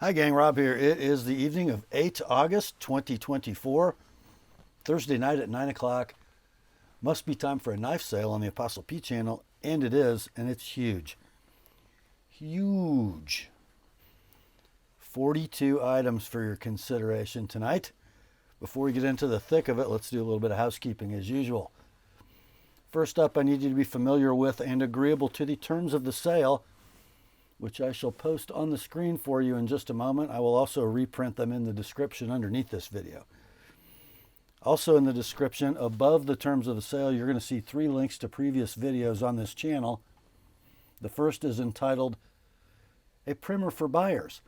Hi gang, Rob here. It is the evening of 8 August 2024, Thursday night at 9 o'clock. Must be time for a knife sale on the Apostle P channel, and it is, and it's huge. Huge. 42 items for your consideration tonight. Before we get into the thick of it, let's do a little bit of housekeeping as usual. First up, I need you to be familiar with and agreeable to the terms of the sale, which I shall post on the screen for you in just a moment. I will also reprint them in the description underneath this video. Also in the description, above the terms of the sale, you're going to see 3 links to previous videos on this channel. The first is entitled, A Primer for Buyers.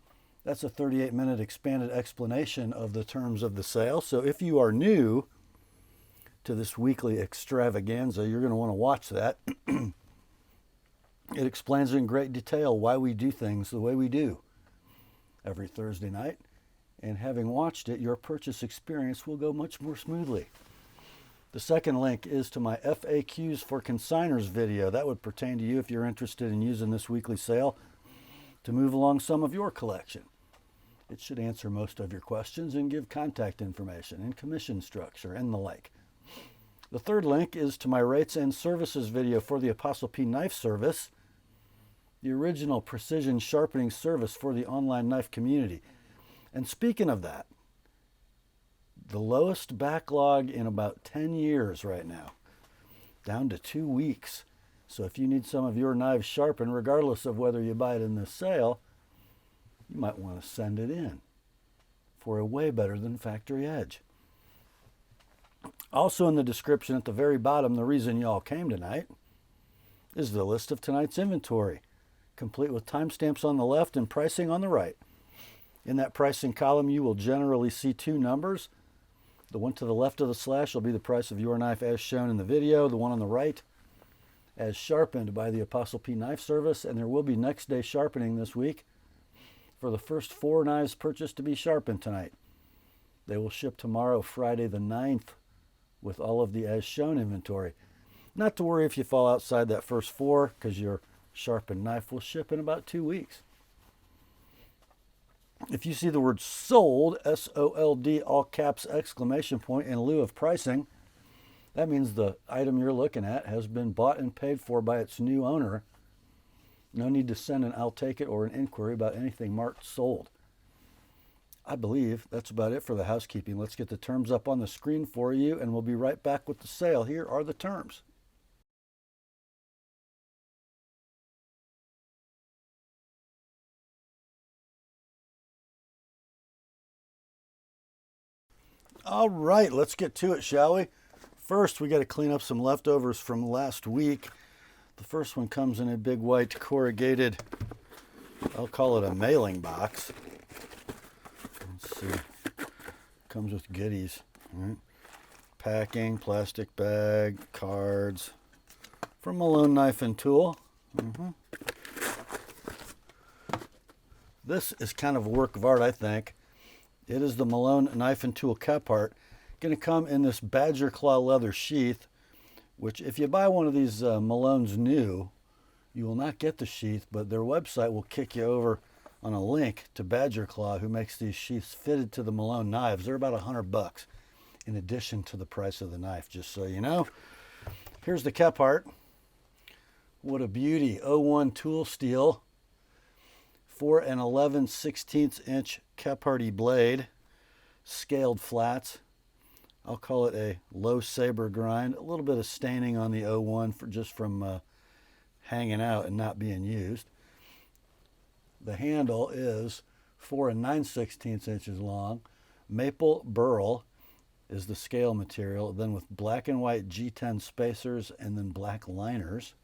That's a 38-minute expanded explanation of the terms of the sale. So if you are new to this weekly extravaganza, you're going to want to watch that. It explains in great detail why we do things the way we do every Thursday night. And having watched it, your purchase experience will go much more smoothly. The second link is to my FAQs for Consignors video. That would pertain to you if you're interested in using this weekly sale to move along some of your collection. It should answer most of your questions and give contact information and commission structure and the like. The third link is to my rates and services video for the TheApostleP Knife Service, the original precision sharpening service for the online knife community. And speaking of that, the lowest backlog in about 10 years right now, down to 2 weeks. So if you need some of your knives sharpened, regardless of whether you buy it in this sale, you might want to send it in for a way better than factory edge. Also in the description at the very bottom, the reason y'all came tonight is the list of tonight's inventory, complete with timestamps on the left and pricing on the right. In that pricing column, you will generally see 2 numbers. The one to the left of the slash will be the price of your knife as shown in the video. The one on the right as sharpened by the TheApostleP Knife Service, and there will be next day sharpening this week for the first 4 knives purchased to be sharpened tonight. They will ship tomorrow, Friday the 9th, with all of the as shown inventory. Not to worry if you fall outside that first 4, because your sharpened knife will ship in about 2 weeks. If you see the word sold, S-O-L-D, all caps, exclamation point, in lieu of pricing, that means the item you're looking at has been bought and paid for by its new owner. No need to send an I'll take it or an inquiry about anything marked sold. I believe that's about it for the housekeeping. Let's get the terms up on the screen for you, and we'll be right back with the sale. Here are the terms. All right, let's get to it, shall we? First, we got to clean up some leftovers from last week. The first one comes in a big white corrugated, I'll call it a mailing box. Let's see. Comes with goodies. Right? Packing, plastic bag, cards from Malone Knife and Tool. This is kind of a work of art, I think. It is the Malone Knife and Tool Kephart. Going to come in this badger claw leather sheath, which if you buy one of these Malones new, you will not get the sheath, but their website will kick you over on a link to Badger Claw, who makes these sheaths fitted to the Malone knives. They're about $100 in addition to the price of the knife, just so you know. Here's the Kephart. What a beauty. 01 tool steel. 4 11/16" Kephart blade. Scaled flats. I'll call it a low saber grind. A little bit of staining on the 01 just from hanging out and not being used. The handle is 4 9/16" long. Maple burl is the scale material, then with black and white G10 spacers and then black liners.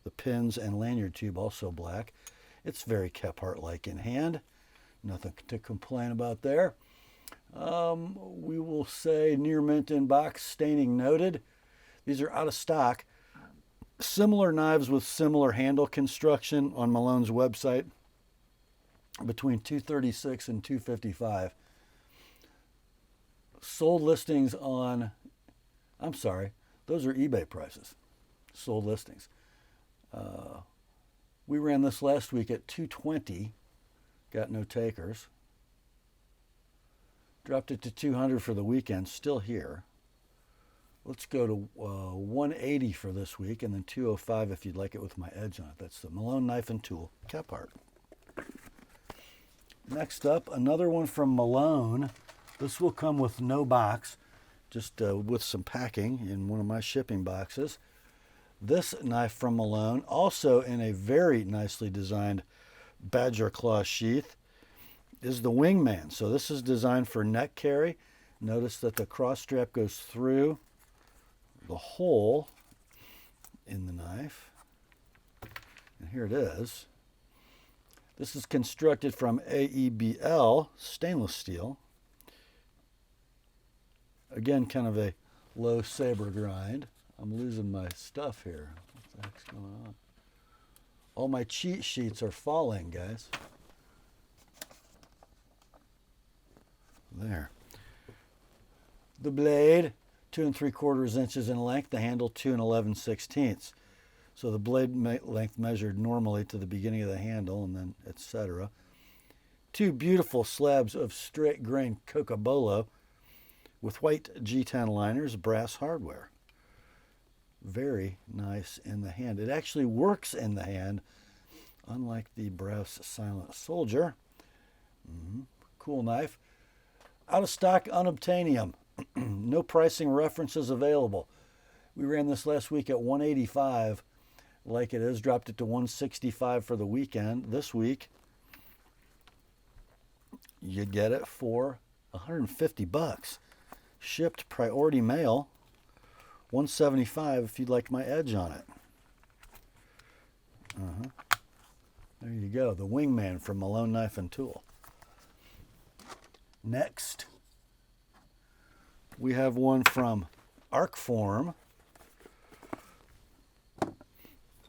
The pins and lanyard tube also black. It's very Kephart-like in hand. Nothing to complain about there. We will say near mint in box, staining noted. These are out of stock. Similar knives with similar handle construction on Malone's website, between $236 and $255. Sold listings on, I'm sorry, those are eBay prices. Sold listings. We ran this last week at $220 Got no takers. Dropped it to 200 for the weekend, still here. Let's go to 180 for this week, and then 205 if you'd like it with my edge on it. That's the Malone Knife and Tool Kephart. Next up, another one from Malone. This will come with no box, just with some packing in one of my shipping boxes. This knife from Malone, also in a very nicely designed badger claw sheath, is the Wingman. So this is designed for neck carry. Notice that the cross strap goes through the hole in the knife. And here it is. This is constructed from AEBL stainless steel. Again, kind of a low saber grind. I'm losing my stuff here. What the heck's going on? All my cheat sheets are falling, guys. There. The blade, 2 3/4 inches in length. The handle, 2 11/16. So the blade length measured normally to the beginning of the handle, and then etc. 2 beautiful slabs of straight grain Cocobolo with white G10 liners, brass hardware. Very nice in the hand. It actually works in the hand, unlike the brass Silent Soldier. Cool knife. Out of stock, unobtainium. No pricing references available. We ran this last week at 185, like it is. Dropped it to 165 for the weekend. This week, you get it for $150. Shipped priority mail. $175 if you'd like my edge on it. There you go. The Wingman from Malone Knife and Tool. Next, we have one from Arcform,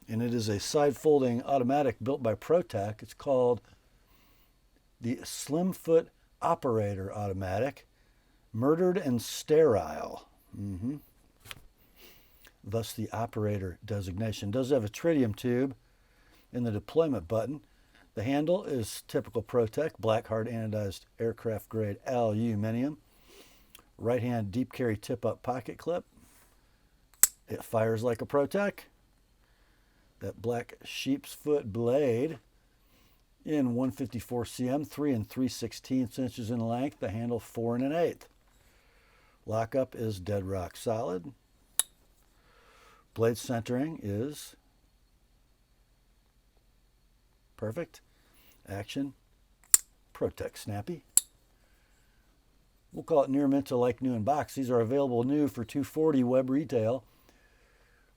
and it is a side-folding automatic built by Protech. It's called the Slimfoot Operator Automatic, Murdered and Sterile. Thus the operator designation. Does have a tritium tube in the deployment button. The handle is typical Protech, black hard anodized aircraft grade aluminum. Right hand deep carry tip up pocket clip. It fires like a Protech. That black sheep's foot blade in 154 cm, 3 3/16 inches in length. The handle 4 1/8. Lockup is dead rock solid. Blade centering is perfect. Action, Protech snappy. We'll call it near mint to like new in box. These are available new for $240 web retail.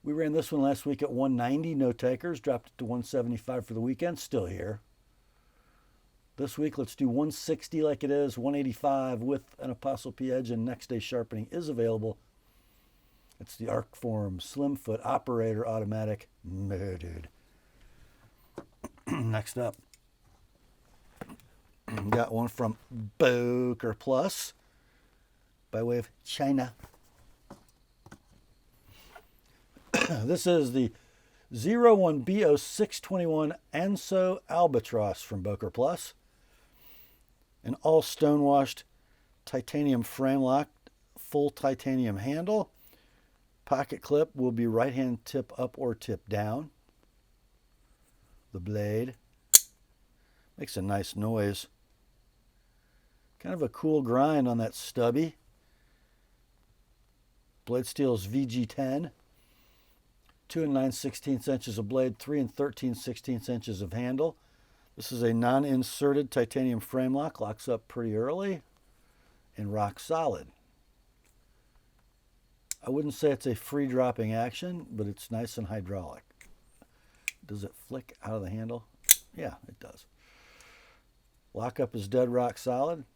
We ran this one last week at 190, no takers. Dropped it to 175 for the weekend, still here. This week, let's do 160 like it is, 185 with an ApostleP edge, and next day sharpening is available. It's the Arcform Slimfoot Operator Automatic Murdered. Next up, got one from Boker Plus by way of China. This is the 01BO621 Anso Albatross from Boker Plus. An all stonewashed titanium frame lock, full titanium handle. Pocket clip will be right hand tip up or tip down. The blade makes a nice noise. Kind of a cool grind on that stubby. Blade steel is VG10. 2 9/16 inches of blade, 3 13/16 inches of handle. This is a non-inserted titanium frame lock. Locks up pretty early and rock solid. I wouldn't say it's a free dropping action, but it's nice and hydraulic. Does it flick out of the handle? Yeah, it does. Lockup is dead rock solid.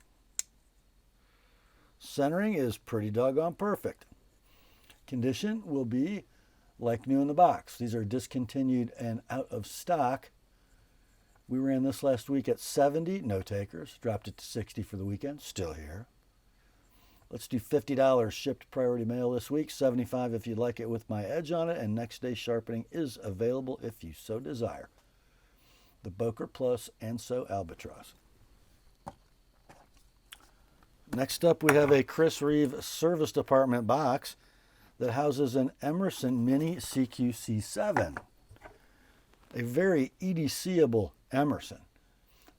Centering is pretty doggone perfect. Condition will be like new in the box. These are discontinued and out of stock. We ran this last week at 70, no takers. Dropped it to 60 for the weekend, still here. Let's do $50 shipped priority mail this week, $75 if you'd like it with my edge on it, and next day sharpening is available if you so desire. the Boker Plus Anso Albatross. Next up, we have a Chris Reeve Service Department box that houses an Emerson Mini CQC7. A very EDC-able Emerson,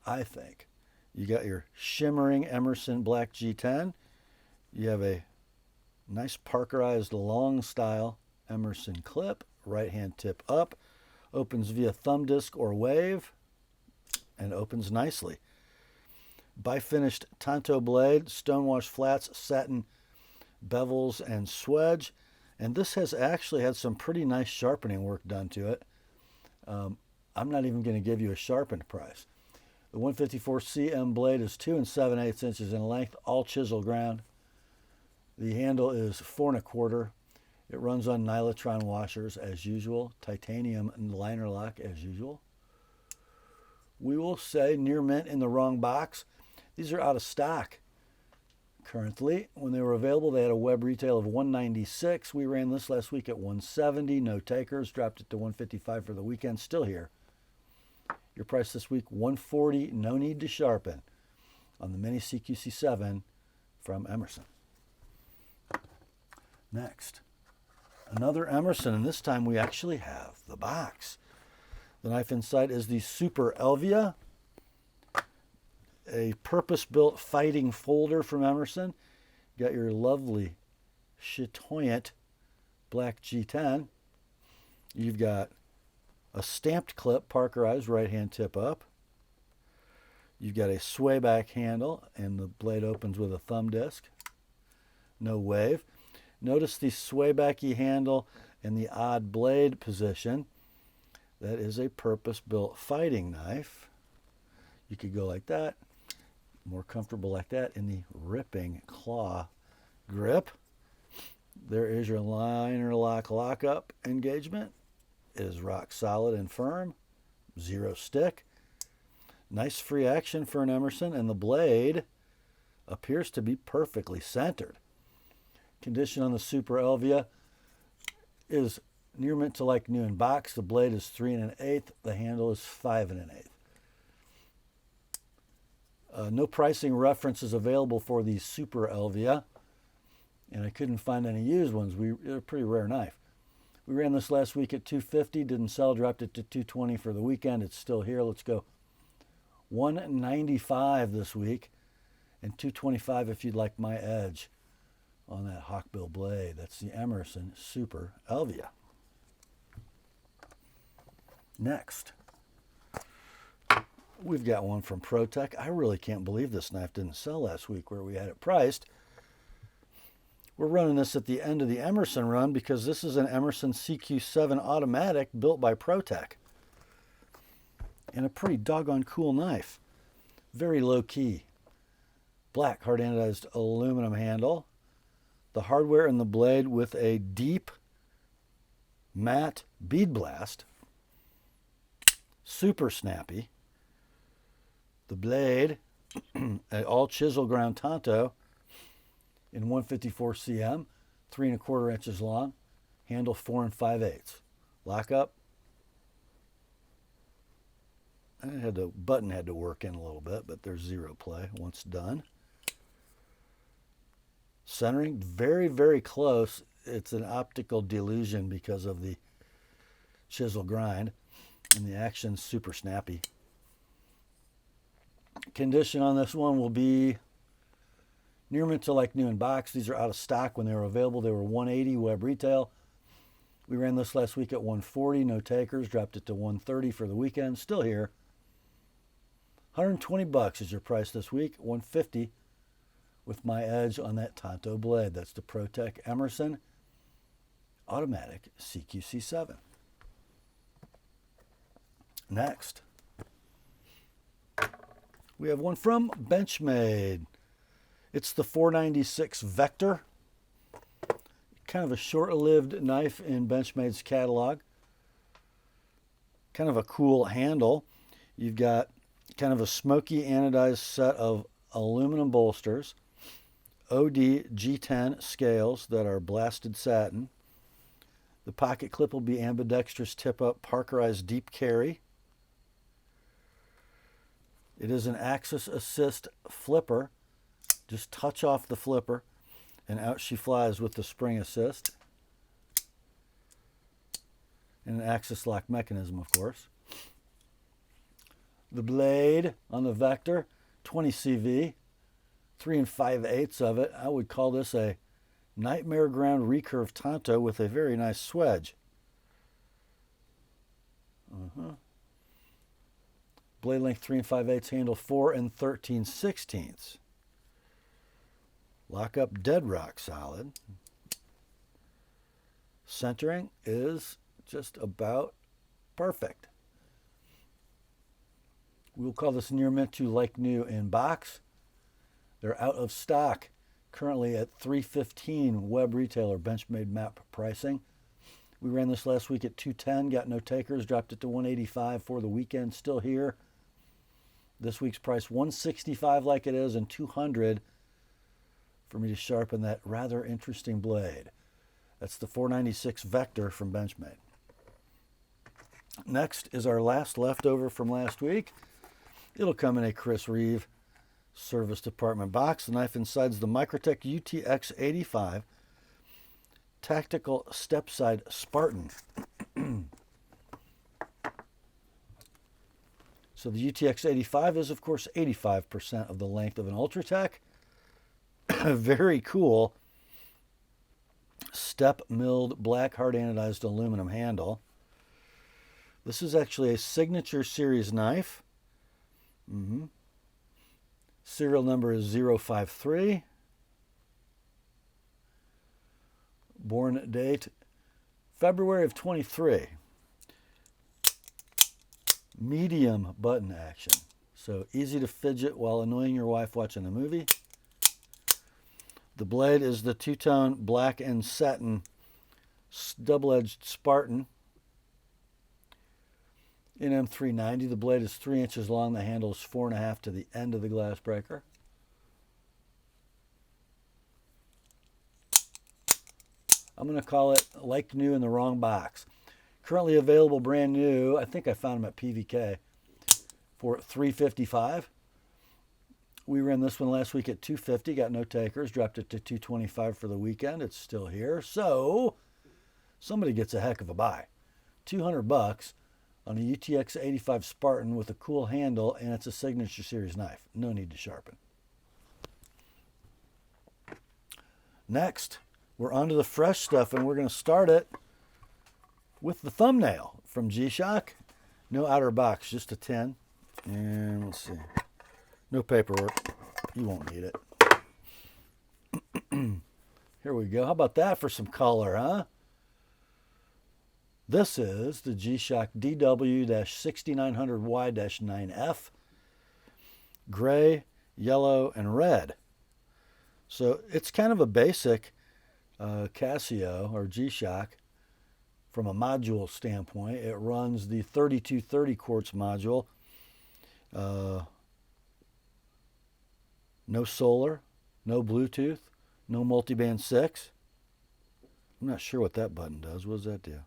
I think. You got your shimmering Emerson Black G10. You have a nice parkerized long style Emerson clip, right hand tip up, opens via thumb disc or wave, and opens nicely. Bifinished Tanto blade, Stonewash flats, satin bevels, and swedge. And this has actually had some pretty nice sharpening work done to it. I'm not even going to give you a sharpened price. The 154 CM blade is 2 7/8 inches in length, all chisel ground. The handle is 4 1/4. It runs on Nylotron washers as usual, titanium liner lock as usual. We will say near mint in the wrong box. These are out of stock currently. When they were available, they had a web retail of $196. We ran this last week at $170. No takers. Dropped it to $155 for the weekend. Still here. Your price this week, $140. No need to sharpen on the Mini CQC7 from Emerson. Next, another Emerson, and this time we actually have the box. The knife inside is the Super Elvia, a purpose-built fighting folder from Emerson. You got your lovely chatoyant black G10. You've got a stamped clip, parkerized, right-hand tip up. You've got a sway back handle, and the blade opens with a thumb disc. No wave. Notice the sway backy handle and the odd blade position. That is a purpose-built fighting knife. You could go like that, more comfortable like that in the ripping claw grip. There is your liner lock lockup engagement. It is rock solid and firm, zero stick. Nice free action for an Emerson, and the blade appears to be perfectly centered. Condition on the Super Elvia is near mint to like new in box. The blade is 3 1/8. The handle is 5 1/8. No pricing references available for the Super Elvia, and I couldn't find any used ones. They're a pretty rare knife. We ran this last week at $250, didn't sell, dropped it to $220 for the weekend. It's still here. Let's go. $195 this week, and $225 if you'd like my edge on that hawkbill blade. That's the Emerson Super Elvia. Next, we've got one from Protech. I really can't believe this knife didn't sell last week where we had it priced. We're running this at the end of the Emerson run because this is an Emerson CQ7 automatic built by Protech. And a pretty doggone cool knife. Very low key. Black hard anodized aluminum handle. The hardware and the blade with a deep matte bead blast. Super snappy. The blade, all chisel ground Tanto in 154 cm, 3 1/4 inches long, handle 4 5/8. Lock up. The button had to work in a little bit, but there's zero play once done. Centering, very, very close. It's an optical delusion because of the chisel grind, and the action's super snappy. Condition on this one will be near mint to like new in box. These are out of stock. When they were available, they were $180 web retail. We ran this last week at $140, no takers. Dropped it to $130 for the weekend. Still here. $120 is your price this week. $150 with my edge on that Tanto blade. That's the Protech Emerson automatic CQC7. Next, we have one from Benchmade. It's the 496 Vector. Kind of a short-lived knife in Benchmade's catalog. Kind of a cool handle. You've got kind of a smoky anodized set of aluminum bolsters. OD G10 scales that are blasted satin. The pocket clip will be ambidextrous tip-up parkerized deep carry. It is an axis assist flipper. Just touch off the flipper and out she flies with the spring assist. And an axis lock mechanism, of course. The blade on the Vector, 20 CV, 3 5/8 of it. I would call this a Nightmare Ground recurve Tonto with a very nice swedge. Blade length 3 5/8, handle 4 13/16. Lock up dead rock solid. Centering is just about perfect. We'll call this near mint to like new in box. They're out of stock currently at $315 web retailer Benchmade map pricing. We ran this last week at $210, got no takers, dropped it to $185 for the weekend, still here. This week's price $165 like it is, and $200 for me to sharpen that rather interesting blade. That's the 496 Vector from Benchmade. Next is our last leftover from last week. It'll come in a Chris Reeve service department box. The knife inside's the Microtech UTX-85 Tactical Stepside Spartan. So the UTX-85 is, of course, 85% of the length of an Ultratech. Very cool step milled black hard anodized aluminum handle. This is actually a signature series knife. Serial number is 053. Born date February of 23. Medium button action. So easy to fidget while annoying your wife watching a movie. The blade is the two-tone black and satin double-edged Spartan in M390. The blade is 3 inches long. The handle is 4.5 to the end of the glass breaker. I'm going to call it like new in the wrong box. Currently available brand new. I think I found them at PVK for $355. We ran this one last week at $250, got no takers, dropped it to $225 for the weekend. It's still here. So somebody gets a heck of a buy. $200 on a UTX 85 Spartan with a cool handle, and it's a signature series knife. No need to sharpen. Next, we're on to the fresh stuff, and we're going to start it with the thumbnail from G-Shock. No outer box, just a tin. And let's see. No paperwork. You won't need it. Here we go. How about that for some color, huh? This is the G-Shock DW-6900Y-9F. Gray, yellow, and red. So it's kind of a basic Casio or G-Shock from a module standpoint. It runs the 3230 quartz module. No solar, no Bluetooth, no multiband 6. I'm not sure what that button does. What does that do?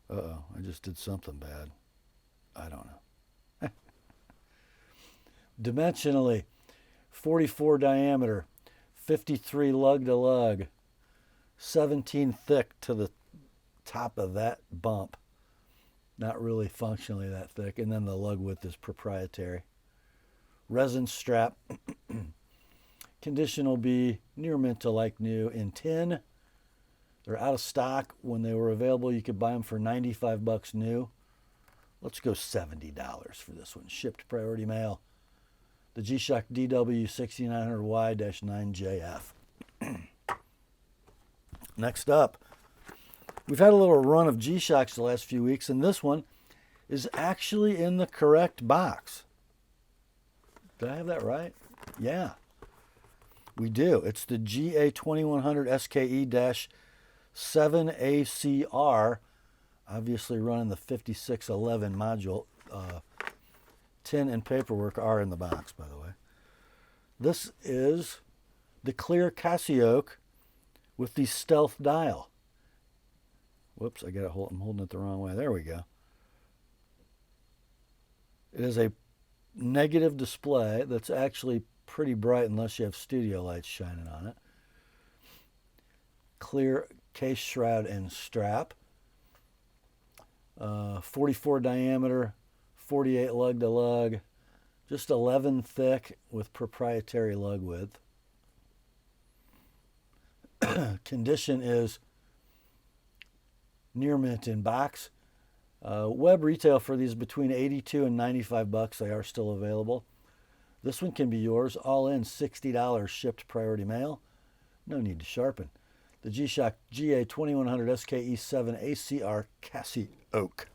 Uh-oh, I just did something bad. I don't know. Dimensionally, 44 diameter, 53 lug to lug, 17 thick to the top of that bump. Not really functionally that thick. And then the lug width is proprietary. Resin strap. Condition will be near mint to like new in tin. They're out of stock. When they were available, you could buy them for $95 new. Let's go $70 for this one. Shipped priority mail. The G-Shock DW-6900Y-9JF. Next up, we've had a little run of G-Shocks the last few weeks, and this one is actually in the correct box. Did I have that right? Yeah, we do. It's the GA2100 SKE-7ACR, obviously running the 5611 module. Tin and paperwork are in the box, by the way. This is the clear CasiOak with the stealth dial. Whoops, I'm holding it the wrong way. There we go. It is a negative display that's actually pretty bright unless you have studio lights shining on it. Clear case shroud and strap. 44 diameter, 48 lug to lug, just 11 thick with proprietary lug width. Condition is near mint in box. Web retail for these between $82 and $95. They are still available. This one can be yours, all in $60 shipped priority mail. No need to sharpen. The G-Shock GA2100 SKE7 ACR CasiOak.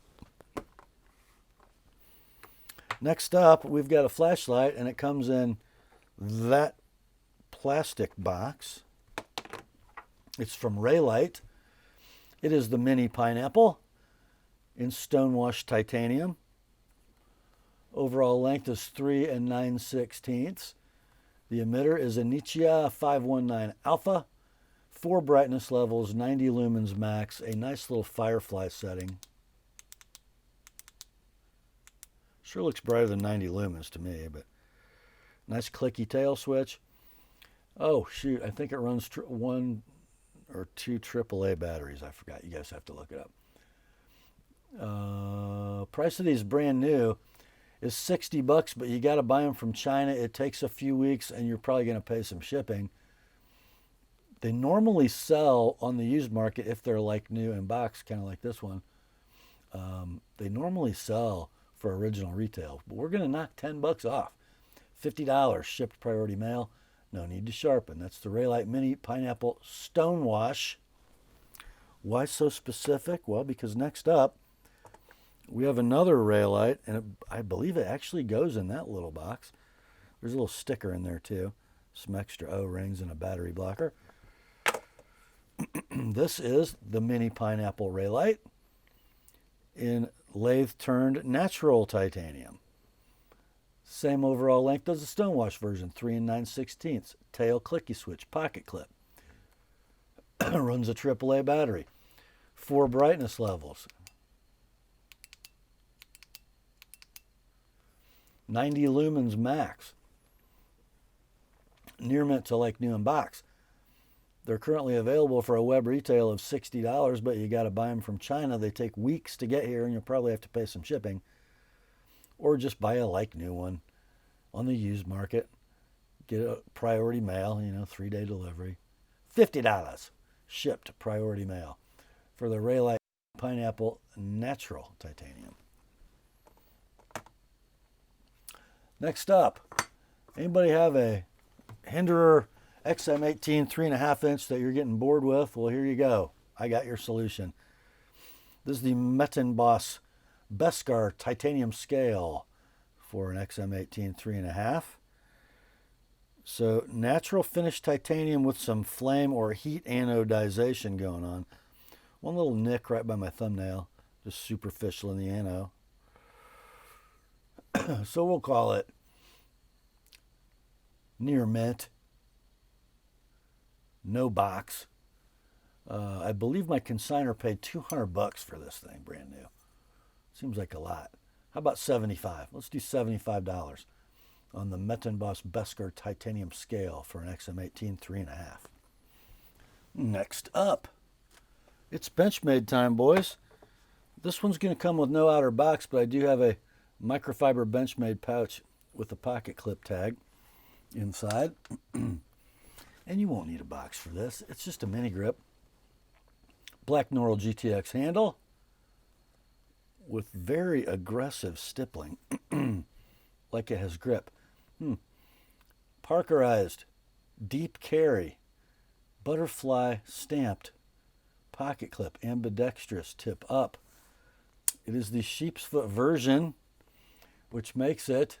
Next up, we've got a flashlight, and it comes in that plastic box. It's from Reylight. It is the Mini Pineapple in Stonewash titanium. Overall length is 3 9/16. The emitter is a Nichia 519 Alpha. 4 brightness levels, 90 lumens max, a nice little firefly setting. Sure looks brighter than 90 lumens to me, but nice clicky tail switch. Oh, shoot, I think it runs 1 or 2 AAA batteries. I forgot. You guys have to look it up. Price of these brand new is $60, but you got to buy them from China. It takes a few weeks, and you're probably going to pay some shipping. They normally sell on the used market if they're like new in box, kind of like this one. They normally sell for original retail, but we're going to knock $10 off. $50 shipped priority mail. No need to sharpen. That's the Reylight Mini Pineapple Stonewash. Why so specific? Well, because next up, we have another Reylight, and I believe it actually goes in that little box. There's a little sticker in there, too. Some extra O-rings and a battery blocker. This is the Mini Pineapple Reylight in lathe-turned natural titanium. Same overall length as the Stonewash version, 3 9/16. Tail clicky switch, pocket clip. Runs a AAA battery. 4 brightness levels. 90 lumens max. Near mint to like new in box. They're currently available for a web retail of $60, but you got to buy them from China. They take weeks to get here, and you'll probably have to pay some shipping. Or just buy a like new one on the used market. Get a priority mail, 3-day delivery. $50 shipped priority mail for the Reylight Pineapple Natural Titanium. Next up, anybody have a Hinderer XM18 3.5 inch that you're getting bored with? Well, here you go. I got your solution. This is the Metonboss Beskar titanium scale for an XM18 3.5. So natural finished titanium with some flame or heat anodization going on. One little nick right by my thumbnail, just superficial in the ano. So we'll call it near mint. No box. I believe my consignor paid $200 for this thing, brand new. Seems like a lot. How about $75? Let's do $75 on the Metonboss Beskar titanium scale for an XM18 3.5. Next up, it's Benchmade time, boys. This one's going to come with no outer box, but I do have a microfiber Benchmade pouch with a pocket clip tag inside. And you won't need a box for this. It's just a mini grip. Black Norol GTX handle with very aggressive stippling, like it has grip. Parkerized, deep carry, butterfly stamped pocket clip, ambidextrous tip up. It is the sheep's foot version, which makes it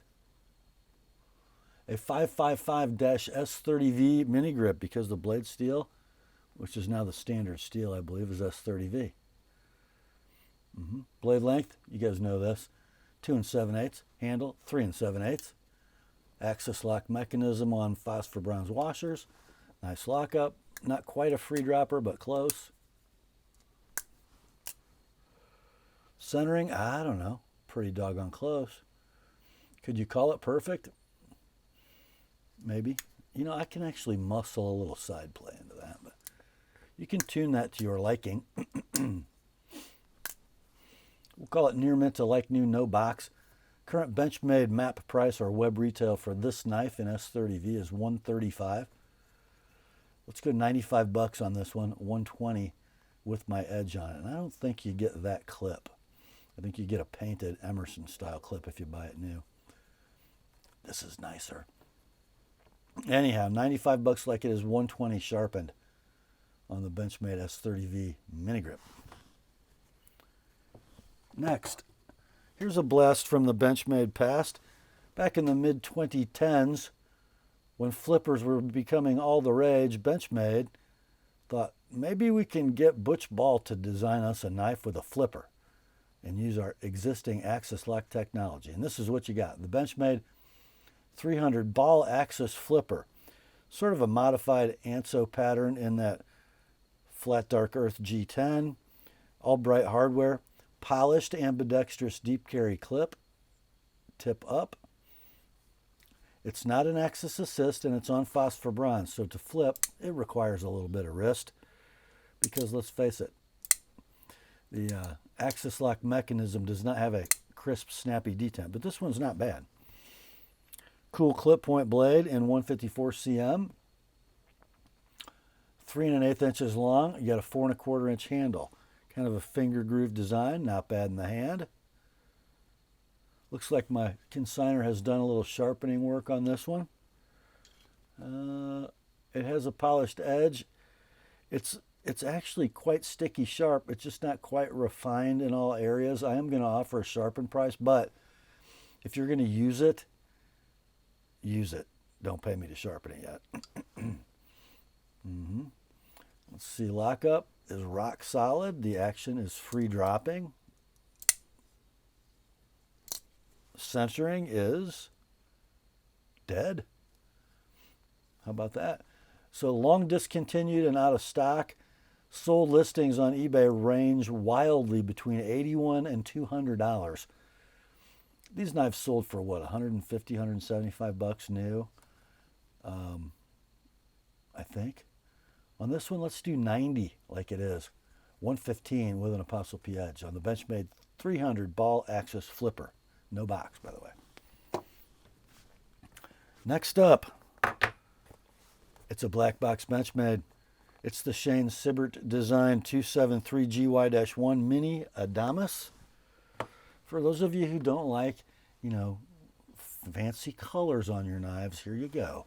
a 555-S30V mini grip because the blade steel, which is now the standard steel, I believe, is S30V. Blade length, you guys know this, 2 7/8. Handle, 3 7/8. Axis lock mechanism on phosphor bronze washers. Nice lockup. Not quite a free dropper, but close. Centering, I don't know, pretty doggone close. Could you call it perfect? Maybe. You know, I can actually muscle a little side play into that, but you can tune that to your liking. We'll call it near mint to like new, no box. Current Benchmade map price or web retail for this knife in S30V is $135. Let's go $95 on this one, $120 with my edge on it. And I don't think you get that clip. I think you get a painted Emerson style clip if you buy it new. This is nicer. Anyhow, $95 like it is, $120 sharpened on the Benchmade S30V mini grip. Next, here's a blast from the Benchmade past. Back in the mid-2010s, when flippers were becoming all the rage, Benchmade thought maybe we can get Butch Ball to design us a knife with a flipper and use our existing axis lock technology. And this is what you got. The Benchmade 300 ball axis flipper. Sort of a modified Anso pattern in that flat dark earth G10. All bright hardware. Polished ambidextrous deep carry clip. Tip up. It's not an axis assist and it's on phosphor bronze. So to flip, it requires a little bit of wrist. Because let's face it, the axis lock mechanism does not have a crisp, snappy detent. But this one's not bad. Cool clip point blade in 154 cm. 3 1/8 inches long. You got a 4 1/4 inch handle. Kind of a finger groove design. Not bad in the hand. Looks like my consignor has done a little sharpening work on this one. It has a polished edge. It's actually quite sticky sharp. It's just not quite refined in all areas. I am going to offer a sharpened price, but if you're going to use it, use it. Don't pay me to sharpen it yet. Let's see, lockup is rock solid. The action is free dropping. Centering is dead. How about that? So long discontinued and out of stock. Sold listings on eBay range wildly between $81 and $200. These knives sold for what, $150, $175 new, I think. On this one, let's do $90 like it is. $115 with an ApostleP edge on the Benchmade 300 ball axis flipper. No box, by the way. Next up, it's a black box Benchmade. It's the Shane Sibbert Design 273GY-1 Mini Adamas. For those of you who don't like, you know, fancy colors on your knives, here you go.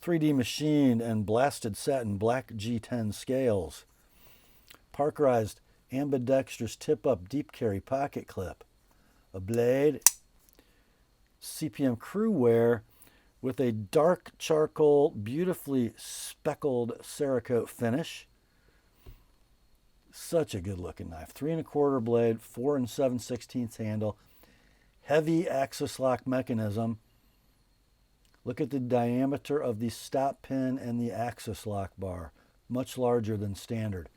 3D machined and blasted satin black G10 scales. Parkerized ambidextrous tip-up deep carry pocket clip. A blade. CPM crew wear with a dark charcoal, beautifully speckled Cerakote finish. Such a good looking knife. 3 1/4 blade, 4 7/16 handle. Heavy axis lock mechanism. Look at the diameter of the stop pin and the axis lock bar. Much larger than standard.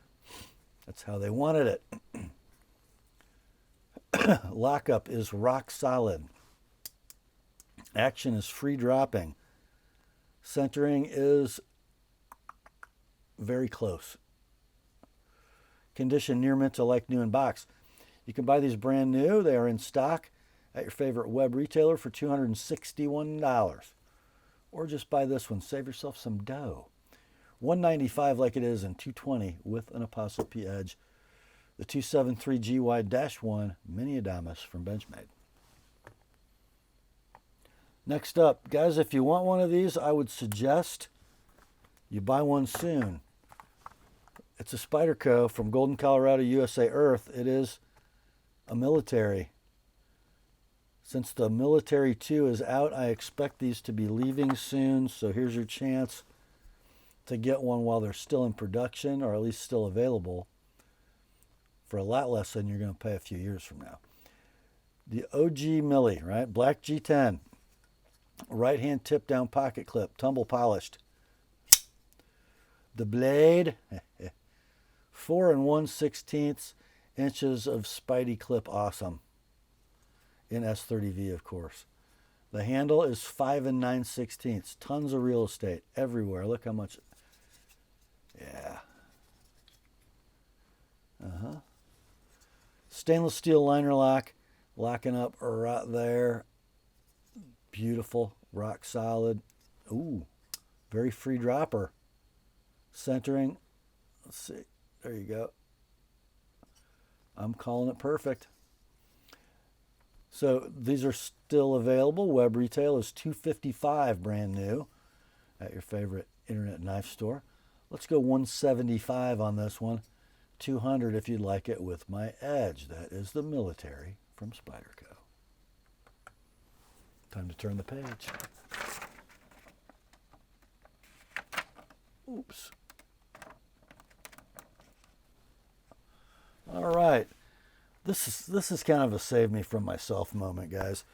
That's how they wanted it. Lockup is rock solid. Action is free dropping. Centering is very close. Condition near mint to like new in box. You can buy these brand new. They are in stock at your favorite web retailer for $261. Or just buy this one. Save yourself some dough. $195 like it is and $220 with an ApostleP edge. The 273GY-1 Mini Adamas from Benchmade. Next up, guys, if you want one of these, I would suggest you buy one soon. It's a Spyderco from Golden, Colorado, USA Earth. It is a military. Since the Military 2 is out, I expect these to be leaving soon. So here's your chance to get one while they're still in production, or at least still available, for a lot less than you're going to pay a few years from now. The OG Millie, right? Black G10. Right hand tip down pocket clip, tumble polished. The blade, 4 1/16 inches of Spidey clip awesome. in S30V, of course. The handle is 5 9/16. Tons of real estate everywhere. Look how much. Yeah. Stainless steel liner lock, locking up right there. Beautiful, rock solid. Ooh, very free dropper. Centering. Let's see. There you go. I'm calling it perfect. So these are still available. Web retail is $255 brand new at your favorite internet knife store. Let's go $175 on this one. $200 if you'd like it with my edge. That is the military from Spyderco. Time to turn the page. Oops. All right. This is kind of a save me from myself moment, guys.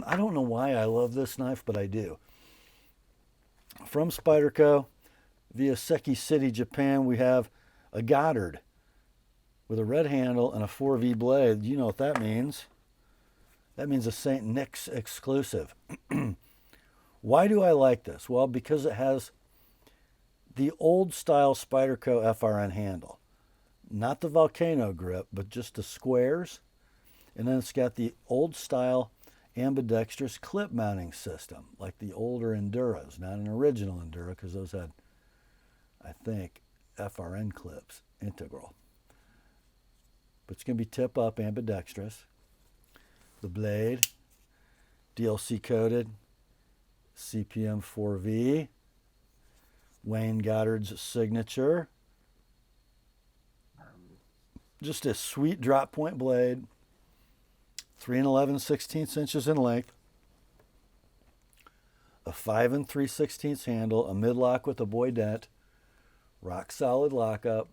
I don't know why I love this knife, but I do. From Spyderco, via Seki City, Japan, we have a Goddard with a red handle and a 4V blade. You know what that means. That means a St. Nick's exclusive. Why do I like this? Well, because it has the old style Spyderco FRN handle. Not the volcano grip, but just the squares. And then it's got the old style ambidextrous clip mounting system, like the older Enduros. Not an original Enduro, because those had, I think, FRN clips, integral. But it's going to be tip up ambidextrous. The blade, DLC coated, CPM 4V, Wayne Goddard's signature. Just a sweet drop point blade, 3 11/16 inches in length, a 5 3/16 handle, a mid-lock with a boy dent, rock solid lockup.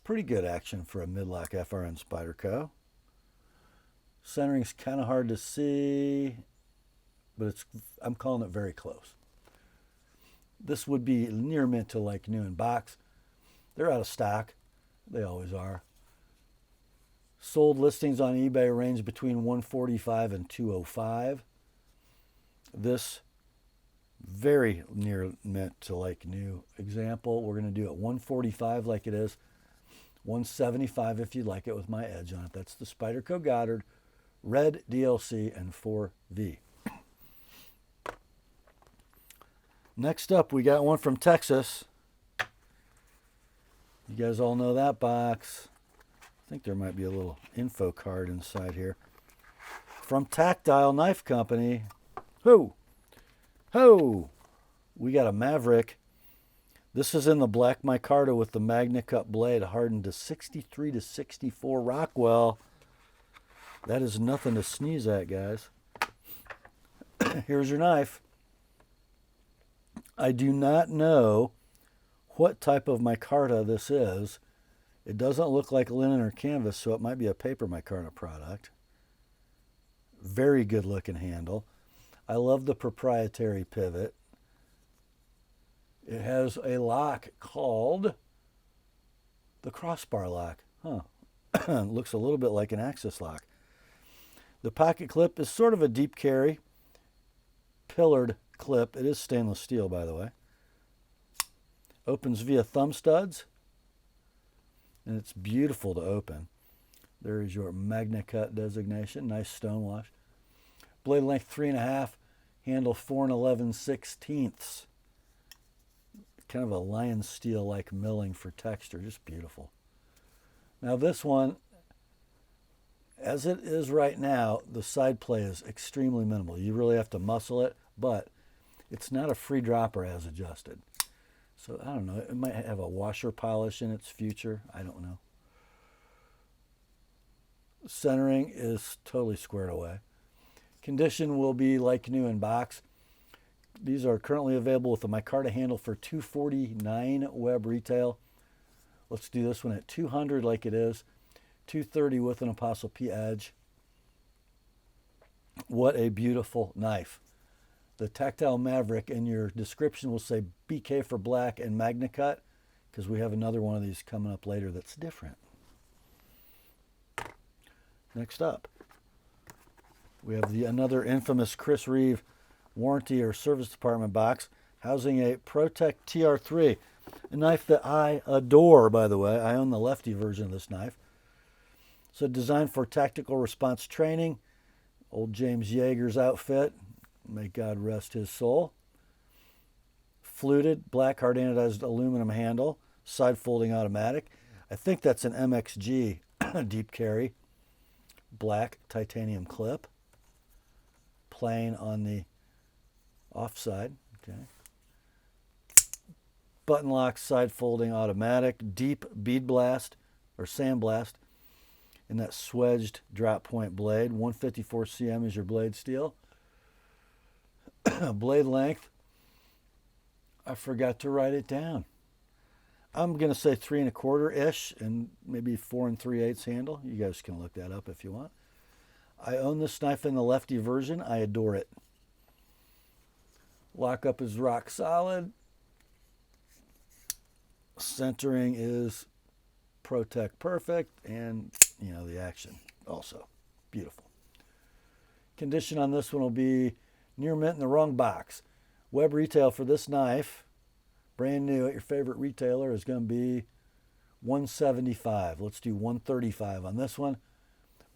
Pretty good action for a mid-lock FRN Spyderco. Centering's kind of hard to see, but I'm calling it very close. This would be near mint to like new in box. They're out of stock. They always are. Sold listings on eBay range between $145 and $205. This very near mint to like new example. We're going to do it $145 like it is. $175 if you'd like it with my edge on it. That's the Spyderco Goddard, red DLC and 4V. Next up, we got one from Texas. You guys all know that box. I think there might be a little info card inside here. From Tactile Knife Company. Ho! We got a Maverick. This is in the black micarta with the Magna Cut blade hardened to 63 to 64 Rockwell. That is nothing to sneeze at, guys. Here's your knife. I do not know what type of micarta this is. It doesn't look like linen or canvas, so it might be a paper micarta product. Very good looking handle. I love the proprietary pivot. It has a lock called the crossbar lock. Looks a little bit like an axis lock. The pocket clip is sort of a deep carry, pillared clip. It is stainless steel, by the way. Opens via thumb studs, and it's beautiful to open. There is your Magna Cut designation. Nice stonewash. Blade length 3.5, handle 4 11/16. Kind of a lion steel like milling for texture, just beautiful. Now this one, as it is right now, the side play is extremely minimal. You really have to muscle it, but it's not a free dropper as adjusted. So I don't know, it might have a washer polish in its future. I don't know. Centering is totally squared away. Condition will be like new in box. These are currently available with a micarta handle for $249 web retail. Let's do this one at $200 like it is. $230 with an Apostle P edge. What a beautiful knife. The Tactile Maverick, in your description will say BK for black and Magna Cut, because we have another one of these coming up later that's different. Next up, we have another infamous Chris Reeve warranty or service department box housing a Protech TR3, a knife that I adore, by the way. I own the lefty version of this knife. So designed for tactical response training, old James Yeager's outfit, may God rest his soul. Fluted, black hard anodized aluminum handle, side folding automatic. I think that's an MXG deep carry. Black titanium clip. Plain on the offside. Okay. Button lock, side folding automatic. Deep bead blast or sandblast in that swedged drop point blade. 154 cm is your blade steel. Blade length, I forgot to write it down. I'm going to say 3 1/4-ish and maybe 4 3/8 handle. You guys can look that up if you want. I own this knife in the lefty version. I adore it. Lockup is rock solid. Centering is Protech perfect, and you know the action also beautiful. Condition on this one will be near mint in the wrong box. Web retail for this knife, brand new at your favorite retailer, is going to be $175. Let's do $135 on this one.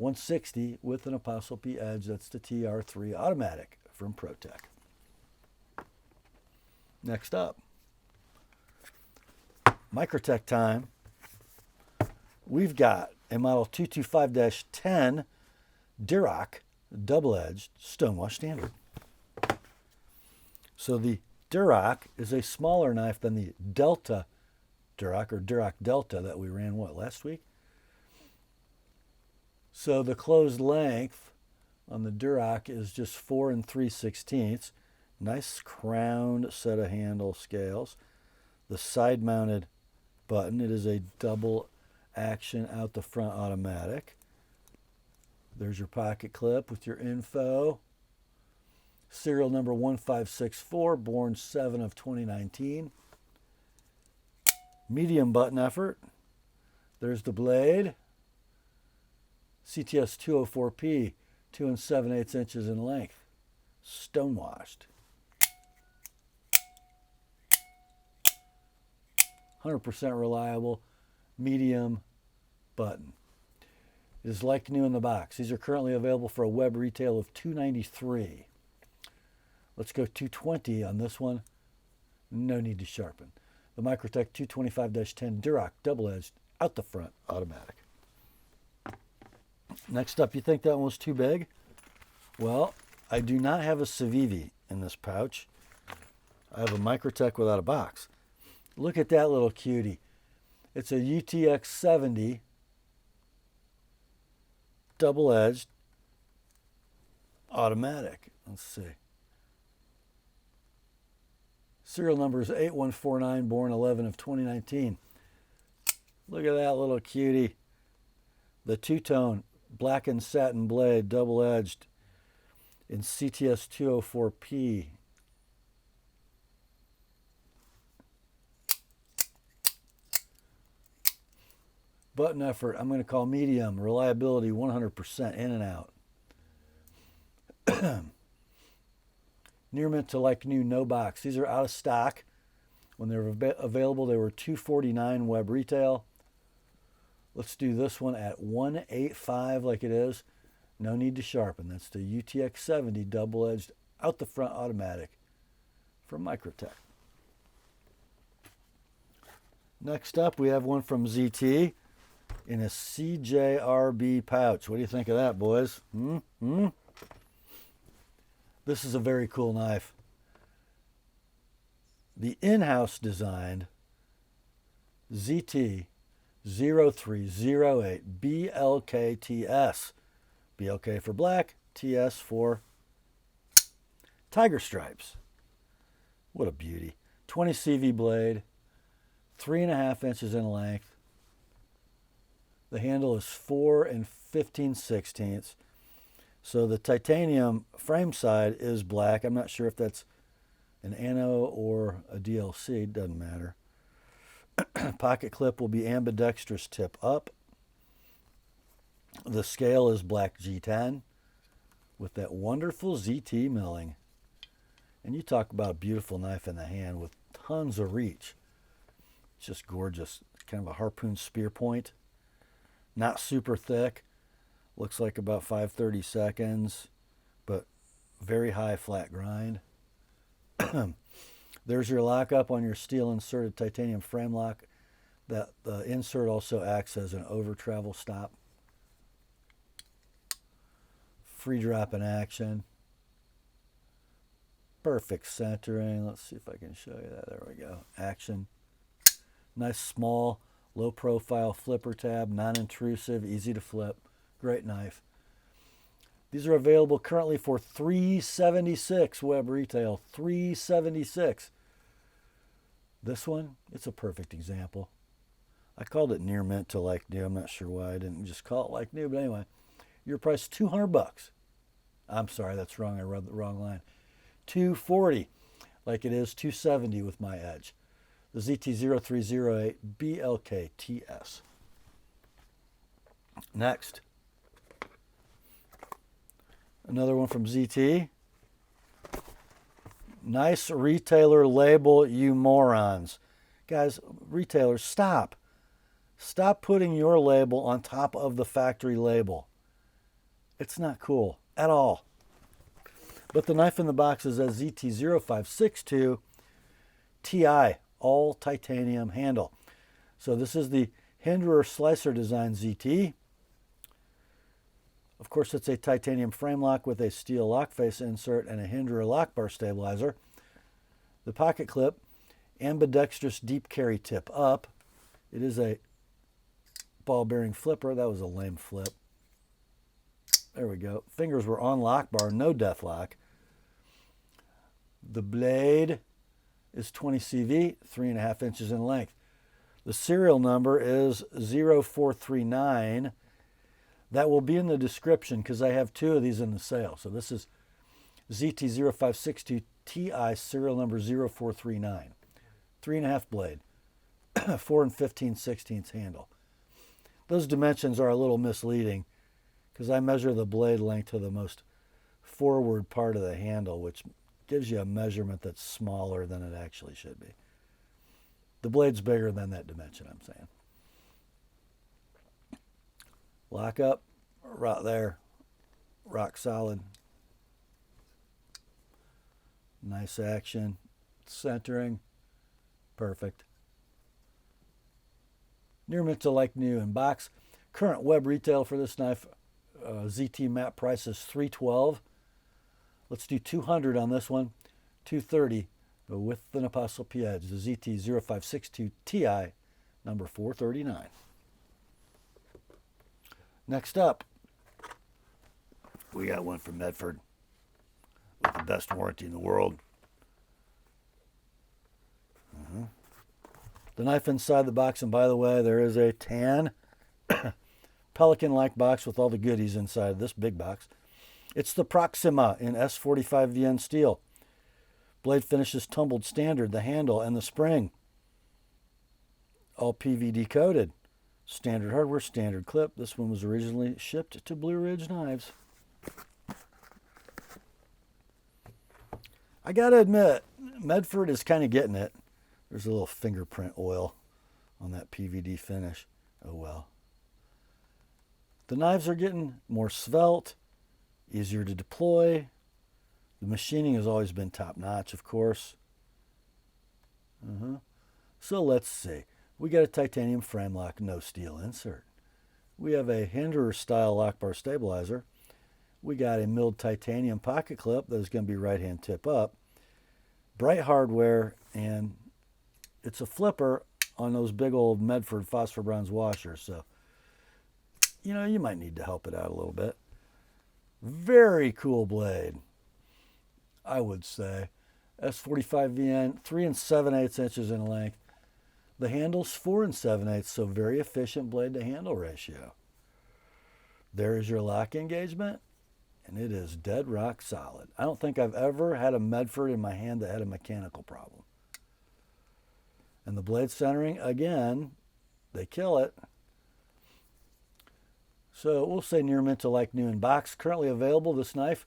$160 with an TheApostleP Edge. That's the TR3 automatic from Protech. Next up, Microtech time. We've got a model 225-10 Duroc double-edged Stonewash standard. So the Duroc is a smaller knife than the Delta Duroc or Duroc Delta that we ran, last week? So the closed length on the Duroc is just 4 3/16. Nice crowned set of handle scales. The side-mounted button, it is a double action out the front automatic. There's your pocket clip with your info. Serial number 1564, born 7 of 2019. Medium button effort. There's the blade. CTS 204P, 2 7/8 inches in length. Stonewashed. 100% reliable. Medium button. It is like new in the box. These are currently available for a web retail of $293. Let's go $220 on this one. No need to sharpen. The Microtech 225-10 Duroc double-edged out the front automatic. Next up, you think that one was too big? Well, I do not have a Civivi in this pouch. I have a Microtech without a box. Look at that little cutie. It's a UTX 70 double-edged automatic. Let's see. Serial number is 8149, born 11 of 2019. Look at that little cutie. The two-tone blackened satin blade, double-edged in CTS 204P. Button effort, I'm going to call medium. Reliability, 100% in and out. Near mint to like new, no box. These are out of stock. When they were available, they were $249 web retail. Let's do this one at $185 like it is. No need to sharpen. That's the UTX 70 double-edged out the front automatic from Microtech. Next up, we have one from ZT in a CJRB pouch. What do you think of that, boys? This is a very cool knife. The in-house designed ZT 0308 BLK-TS. BLK for black, TS for tiger stripes. What a beauty. 20 CV blade, 3.5 inches in length. The handle is 4 15/16. So the titanium frame side is black. I'm not sure if that's an Anso or a DLC. Doesn't matter. Pocket clip will be ambidextrous tip up. The scale is black G10 with that wonderful ZT milling. And you talk about a beautiful knife in the hand with tons of reach. It's just gorgeous. Kind of a harpoon spear point. Not super thick. Looks like about 5/32, but very high flat grind. There's your lockup on your steel inserted titanium frame lock. The insert also acts as an over travel stop. Free drop in action. Perfect centering. Let's see if I can show you that. There we go. Action. Nice small, low profile flipper tab. Non-intrusive, easy to flip. Great knife. These are available currently for $376 web retail. $376. This one, it's a perfect example. I called it near mint to like new. I'm not sure why I didn't just call it like new, but anyway, your price $200. I'm sorry, that's wrong. I read the wrong line. $240, like it is $270 with my edge. The ZT0308 BLK-TS. Next, another one from ZT. Nice retailer label, you morons. Guys, retailers, stop. Stop putting your label on top of the factory label. It's not cool at all. But the knife in the box is a ZT0562 Ti, all titanium handle. So this is the Hinderer Slicer Design ZT. Of course, it's a titanium frame lock with a steel lock face insert and a Hinderer lock bar stabilizer. The pocket clip, ambidextrous deep carry tip up. It is a ball bearing flipper. That was a lame flip. There we go. Fingers were on lock bar, no death lock. The blade is 20 CV, 3.5 inches in length. The serial number is 0439. That will be in the description because I have two of these in the sale. So this is ZT0562 Ti serial number 0439. 3.5 blade, 4 15/16 handle. Those dimensions are a little misleading because I measure the blade length to the most forward part of the handle, which gives you a measurement that's smaller than it actually should be. The blade's bigger than that dimension, I'm saying. Lock up, right there, rock solid. Nice action, centering, perfect. Near mint to like new in box. Current web retail for this knife, ZT map price is $312. Let's do $200 on this one, $230 with an TheApostleP edge, the ZT0562 Ti, number 439. Next up, we got one from Medford with the best warranty in the world. The knife inside the box, and by the way, there is a tan Pelican-like box with all the goodies inside this big box. It's the Proxima in S45VN steel. Blade finish is tumbled standard, the handle and the spring. All PVD coated. Standard hardware, standard clip. This one was originally shipped to Blue Ridge Knives. I gotta admit, Medford is kind of getting it. There's a little fingerprint oil on that PVD finish. Oh well. The knives are getting more svelte, easier to deploy. The machining has always been top notch, of course. So let's see. We got a titanium frame lock, no steel insert. We have a Hinderer style lock bar stabilizer. We got a milled titanium pocket clip that is going to be right hand tip up. Bright hardware, and it's a flipper on those big old Medford phosphor bronze washers. So, you know, you might need to help it out a little bit. Very cool blade, I would say. S45VN, 3 7/8 inches in length. The handle's 4 7/8, so very efficient blade to handle ratio. There is your lock engagement, and it is dead rock solid. I don't think I've ever had a Medford in my hand that had a mechanical problem. And the blade centering, again, they kill it. So we'll say near mint to like new in box. Currently available, this knife,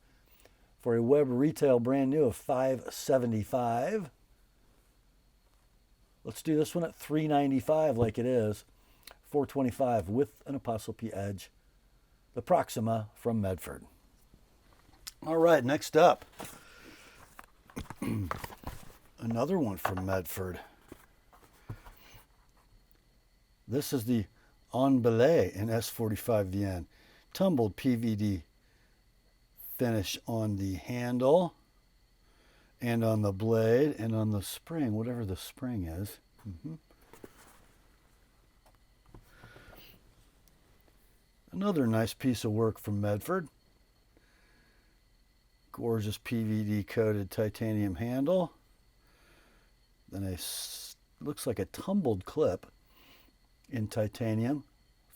for a web retail brand new of $575. Let's do this one at $395 like it is. $425 with an Apostle-P edge. The Proxima from Medford. All right, next up. Another one from Medford. This is the On Belay in S45VN. Tumbled PVD finish on the handle and on the blade and on the spring, whatever the spring is. Another nice piece of work from Medford. Gorgeous PVD coated titanium handle. Then looks like a tumbled clip in titanium,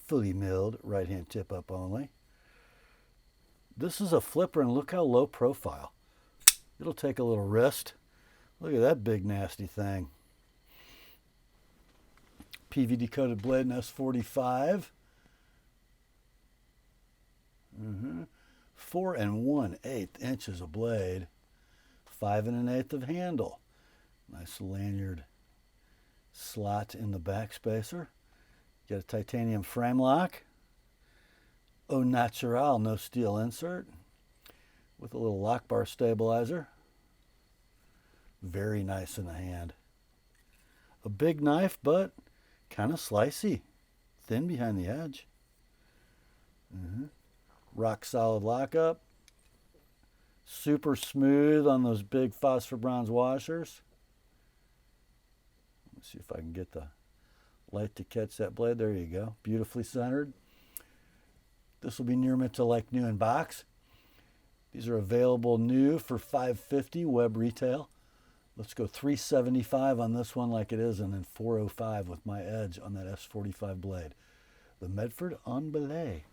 fully milled, right hand tip up only. This is a flipper, and look how low profile. It'll take a little wrist. Look at that big nasty thing. PVD coated blade in S45. 4 1/8 inches of blade, 5 1/8 of handle. Nice lanyard slot in the back spacer. Got a titanium frame lock. Au natural, no steel insert, with a little lock bar stabilizer. Very nice in the hand. A big knife, but kind of slicey, thin behind the edge. Rock solid lockup. Super smooth on those big phosphor bronze washers. Let's see if I can get the light to catch that blade. There you go. Beautifully centered. This will be near mint to like new in box. These are available new for $550 web retail. Let's go $375 on this one like it is, and then $405 with my edge on that S45 blade. The Medford On Belay.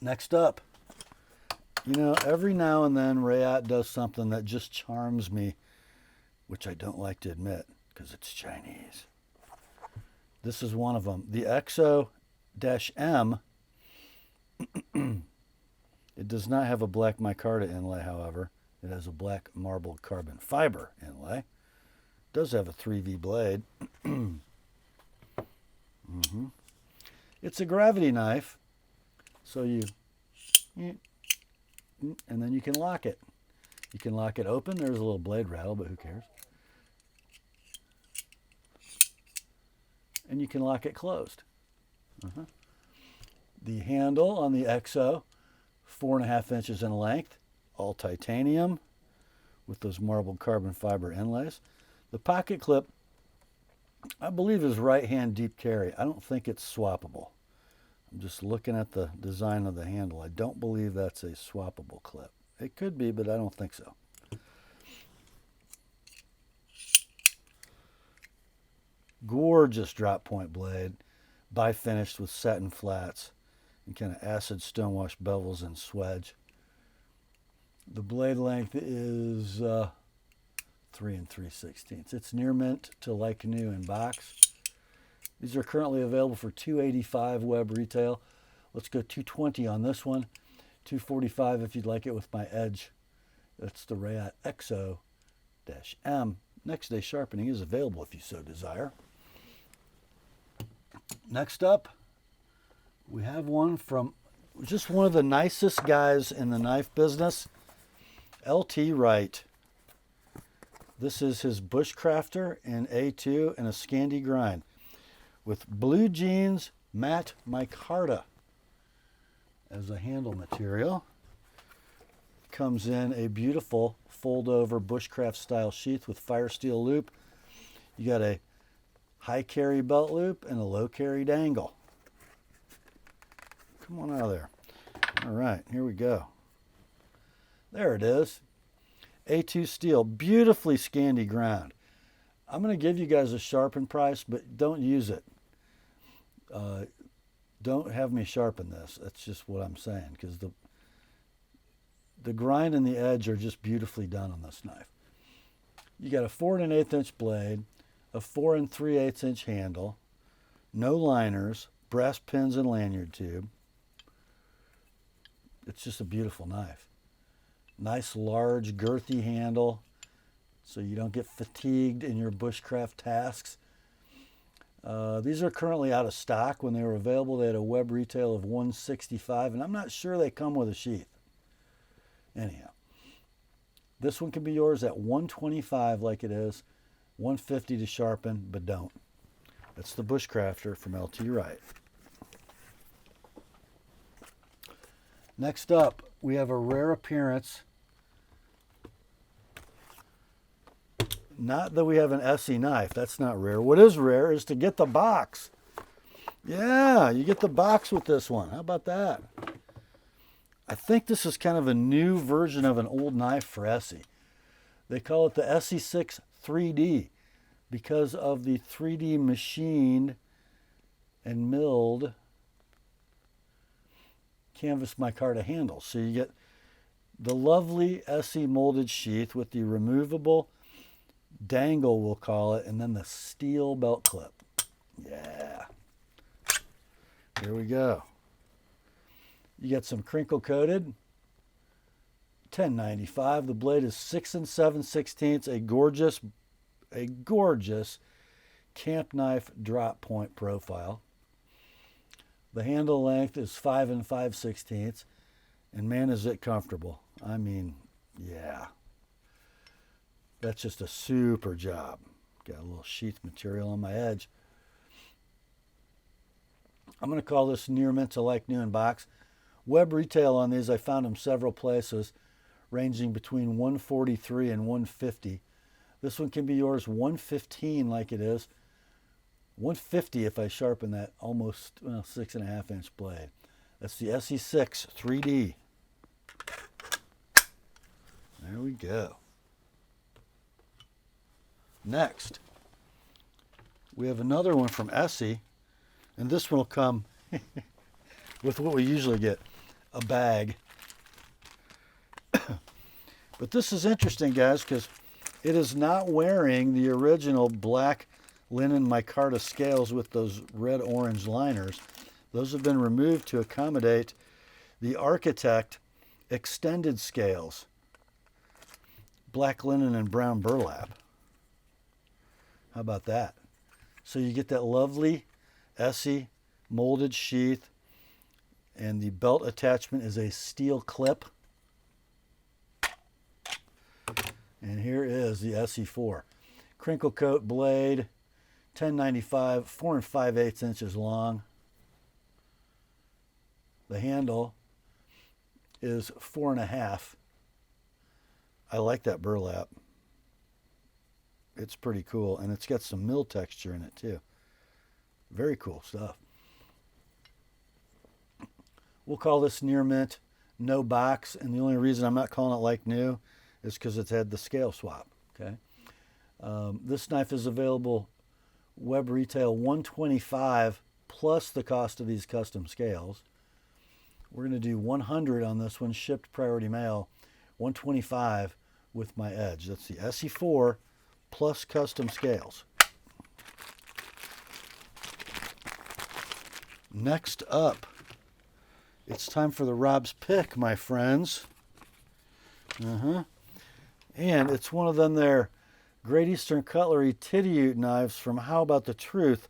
Next up, you know, every now and then Reylight does something that just charms me, which I don't like to admit because it's Chinese. This is one of them. The EXO-M. It does not have a black micarta inlay, however. It has a black marbled carbon fiber inlay. It does have a 3V blade. It's a gravity knife. So you, and then you can lock it. You can lock it open. There's a little blade rattle, but who cares? And you can lock it closed. The handle on the EXO, 4.5 inches in length, all titanium with those marbled carbon fiber inlays. The pocket clip, I believe, is right-hand deep carry. I don't think it's swappable. I'm just looking at the design of the handle. I don't believe that's a swappable clip. It could be, but I don't think so. Gorgeous drop point blade, bi-finished with satin flats and kind of acid stonewash bevels and swedge. The blade length is 3 3/16. It's near mint to like new in box. These are currently available for $285 web retail. Let's go $220 on this one. $245 if you'd like it with my edge. That's the Reylight EXO-M. Next day sharpening is available if you so desire. Next up, we have one from just one of the nicest guys in the knife business, LT Wright. This is his Bushcrafter in A2 and a Scandi grind with blue jeans matte micarta as a handle material. Comes in a beautiful fold-over bushcraft style sheath with fire steel loop. You got a high carry belt loop and a low carry dangle. Come on out of there. All right, here we go. There it is. A2 steel, beautifully Scandi ground. I'm going to give you guys a sharpen price, but don't use it. Don't have me sharpen this. That's just what I'm saying, because the grind and the edge are just beautifully done on this knife. You got a 4 1/8 inch blade, a 4 3/8 inch handle, no liners, brass pins and lanyard tube. It's just a beautiful knife. Nice, large, girthy handle so you don't get fatigued in your bushcraft tasks. These are currently out of stock. When they were available, they had a web retail of $165, and I'm not sure they come with a sheath. Anyhow, this one can be yours at $125 like it is, $150 to sharpen, but don't. That's the Bushcrafter from LT Wright. Next up, we have a rare appearance. Not that we have an SE knife. That's not rare. What is rare is to get the box. Yeah, you get the box with this one. How about that? I think this is kind of a new version of an old knife for SE. They call it the SE6 3D because of the 3D machined and milled canvas micarta handles. So you get the lovely SE molded sheath with the removable dangle, we'll call it, and then the steel belt clip. Yeah. Here we go. You get some crinkle coated, $10.95. The blade is 6 7/16, a gorgeous camp knife drop point profile. The handle length is 5 5/16, and man, is it comfortable. I mean, yeah. That's just a super job. Got a little sheath material on my edge. I'm going to call this near mint to like new in box. Web retail on these, I found them several places, ranging between $143 and $150. This one can be yours $115 like it is. $150 if I sharpen that almost 6.5 inch blade. That's the SE6 3D. There we go. Next, we have another one from SE, and this one will come with what we usually get, a bag. But this is interesting, guys, because it is not wearing the original black linen micarta scales with those red-orange liners. Those have been removed to accommodate the Architect extended scales, black linen and brown burlap. How about that? So you get that lovely SE molded sheath, and the belt attachment is a steel clip. And here is the SE4. Crinkle coat blade, $10.95, 4 5/8 inches long. The handle is 4.5. I like that burlap. It's pretty cool, and it's got some mill texture in it too. Very cool stuff. We'll call this near mint, no box, and the only reason I'm not calling it like new is because it's had the scale swap. Okay, this knife is available web retail $125 plus the cost of these custom scales. We're going to do $100 on this one, shipped priority mail, $125 with my edge. That's the SE4 plus custom scales. Next up, it's time for the Rob's Pick, my friends. And it's one of them there Great Eastern Cutlery Titty knives from How About the Truth,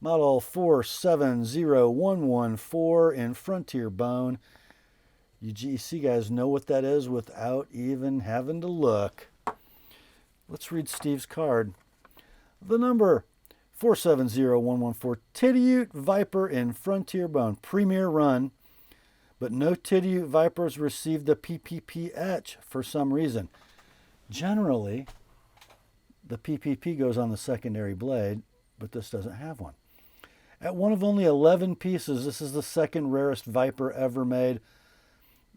model 470114 in Frontier Bone. You GEC guys know what that is without even having to look. Let's read Steve's card. The number 470114, Titty Viper in Frontier Bone, premier run, but no Titty Vipers received the PPP etch for some reason. Generally, the PPP goes on the secondary blade, but this doesn't have one. At one of only 11 pieces, this is the second rarest Viper ever made.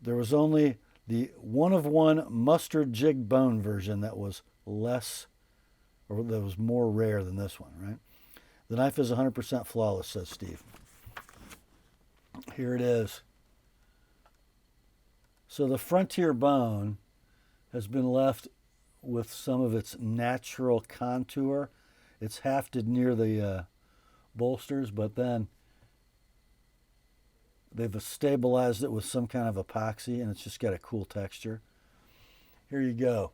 There was only the one-of-one mustard jig bone version that was less, or that was more rare than this one, right? The knife is 100% flawless, says Steve. Here it is. So the Frontier Bone has been left with some of its natural contour. It's hafted near the bolsters, but then They've stabilized it with some kind of epoxy, and it's just got a cool texture. Here you go.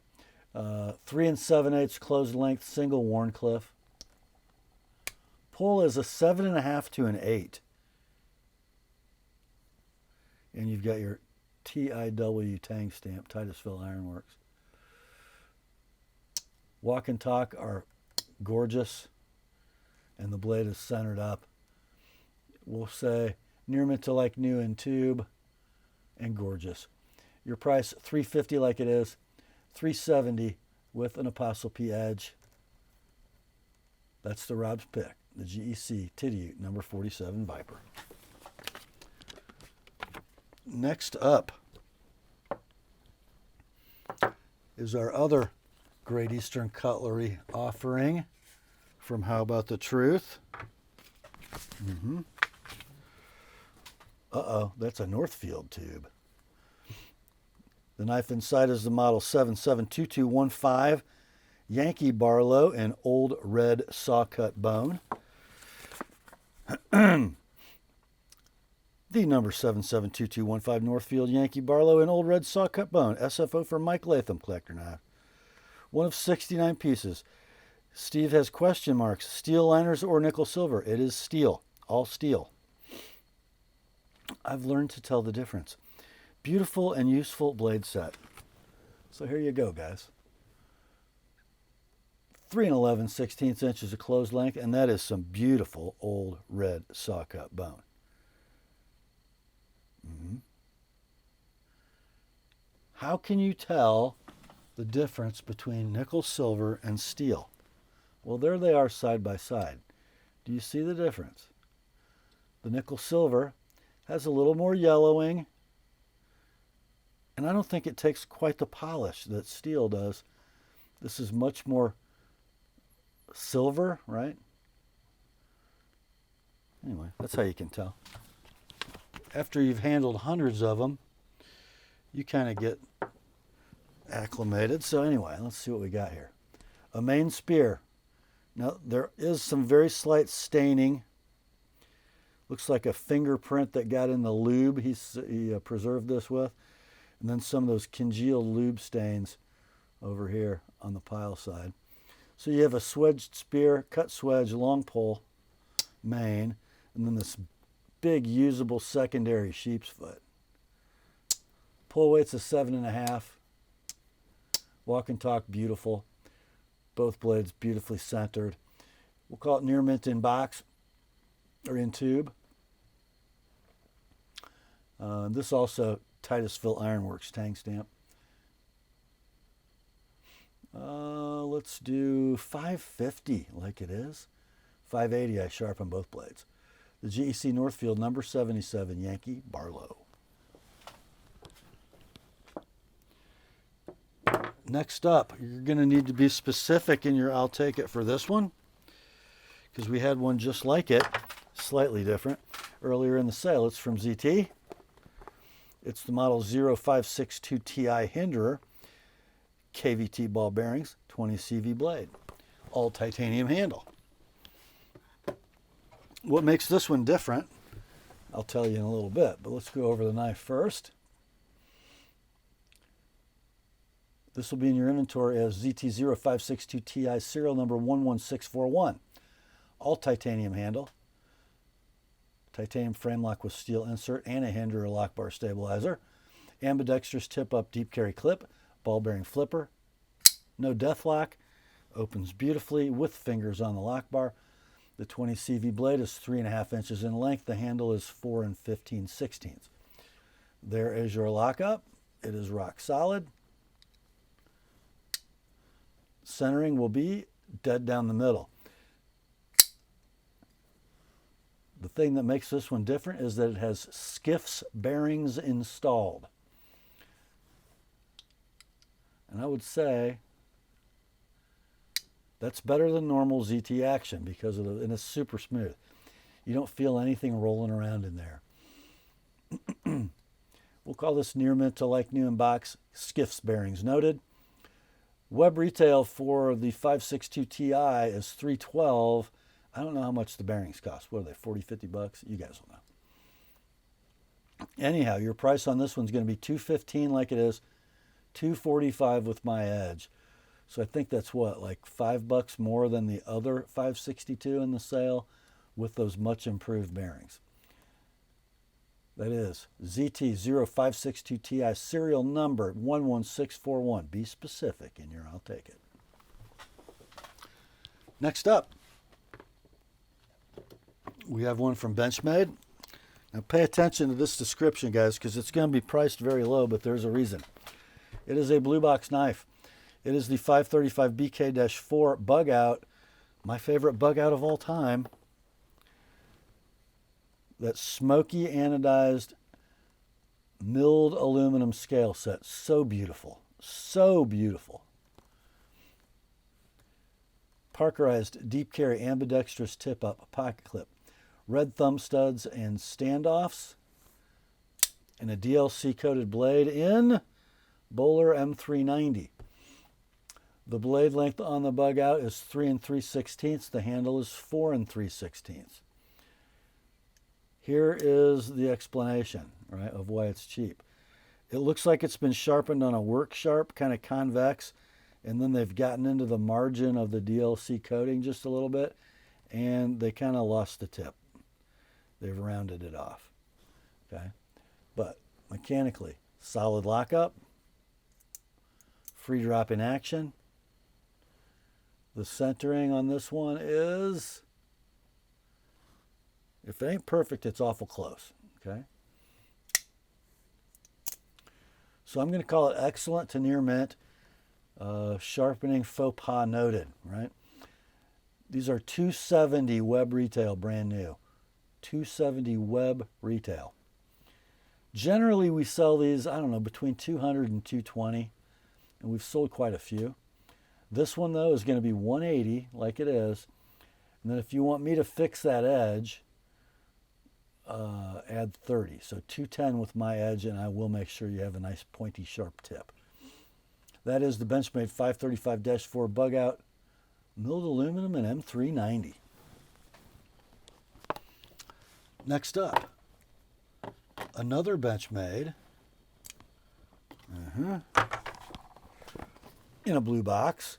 3 7/8 closed length single Wharncliffe. Pull is a 7.5 to an 8. And you've got your TIW tang stamp, Titusville Ironworks. Walk and talk are gorgeous, and the blade is centered up. We'll say near mint to like new in tube, and gorgeous. Your price $350 like it is, $370 with an Apostle P edge. That's the Rob's pick, the GEC Titty number 47 Viper. Next up is our other Great Eastern Cutlery offering from How About the Truth. Uh-oh, that's a Northfield tube. The knife inside is the model 772215 Yankee Barlow in old red saw cut bone. The number 772215 Northfield Yankee Barlow in old red saw cut bone. SFO for Mike Latham collector knife. One of 69 pieces. Steve has question marks. Steel liners or nickel silver? It is steel. All steel. I've learned to tell the difference. Beautiful and useful blade set. So here you go, guys. 3 11/16 inches of closed length, and that is some beautiful old red saw cut bone. How can you tell the difference between nickel silver and steel? Well, there they are side by side. Do you see the difference? The nickel silver has a little more yellowing, and I don't think it takes quite the polish that steel does. This is much more silver, right? Anyway, that's how you can tell. After you've handled hundreds of them, you kind of get acclimated. So anyway, let's see what we got here. A main spear. Now, there is some very slight staining. Looks like a fingerprint that got in the lube he preserved this with. And then some of those congealed lube stains over here on the pile side. So you have a swedged spear, cut swedge, long pull, main, and then this big usable secondary sheep's foot. Pull weight's a 7.5. Walk and talk, beautiful. Both blades beautifully centered. We'll call it near mint in box or in tube. This also Titusville Ironworks tang stamp. Let's do $550 like it is. $580 I sharpen both blades. The GEC Northfield number 77 Yankee Barlow. Next up, you're going to need to be specific in your I'll take it for this one, because we had one just like it, slightly different, earlier in the sale. It's from ZT. It's the model 0562 Ti Hinderer, KVT ball bearings, 20 CV blade, all titanium handle. What makes this one different, I'll tell you in a little bit, but let's go over the knife first. This will be in your inventory as ZT0562 Ti serial number 11641. All titanium handle, titanium frame lock with steel insert and a Hinderer lock bar stabilizer, ambidextrous tip up deep carry clip, ball bearing flipper, no death lock, opens beautifully with fingers on the lock bar. The 20 CV blade is 3.5 inches in length. The handle is 4 15/16. There is your lockup. It is rock solid. Centering will be dead down the middle. The thing that makes this one different is that it has skiffs bearings installed. And I would say that's better than normal ZT action because of and it's super smooth. You don't feel anything rolling around in there. We'll call this near mint to like new in box. Skiffs bearings noted. Web retail for the 562 Ti is $312. I don't know how much the bearings cost. What are they, 40, 50 bucks? You guys will know. Anyhow, your price on this one's going to be $215 like it is, $245 with my edge. So I think that's what, like $5 more than the other 562 in the sale with those much improved bearings. That is ZT0562TI, serial number 11641. Be specific in your I'll take it. Next up, we have one from Benchmade. Now pay attention to this description, guys, because it's going to be priced very low, but there's a reason. It is a blue box knife. It is the 535 BK-4 bug out, my favorite bug out of all time. That smoky anodized milled aluminum scale set. So beautiful. So beautiful. Parkerized deep carry ambidextrous tip up pocket clip. Red thumb studs and standoffs. And a DLC coated blade in Bowler M390. The blade length on the bug out is 3 3/16. The handle is 4 3/16. Here is the explanation, right, of why it's cheap. It looks like it's been sharpened on a work sharp, kind of convex, and then they've gotten into the margin of the DLC coating just a little bit, and they kind of lost the tip. They've rounded it off, okay? But mechanically, solid lockup, free drop in action. The centering on this one is, if it ain't perfect, it's awful close, okay? So I'm going to call it excellent to near mint, sharpening faux pas noted, right? These are $270 web retail, brand new. $270 web retail. Generally, we sell these, I don't know, between $200 and $220, and we've sold quite a few. This one, though, is going to be $180, like it is. And then if you want me to fix that edge, add 30. So $210 with my edge, and I will make sure you have a nice pointy, sharp tip. That is the Benchmade 535-4 bug out, milled aluminum and M390. Next up, another Benchmade in a blue box.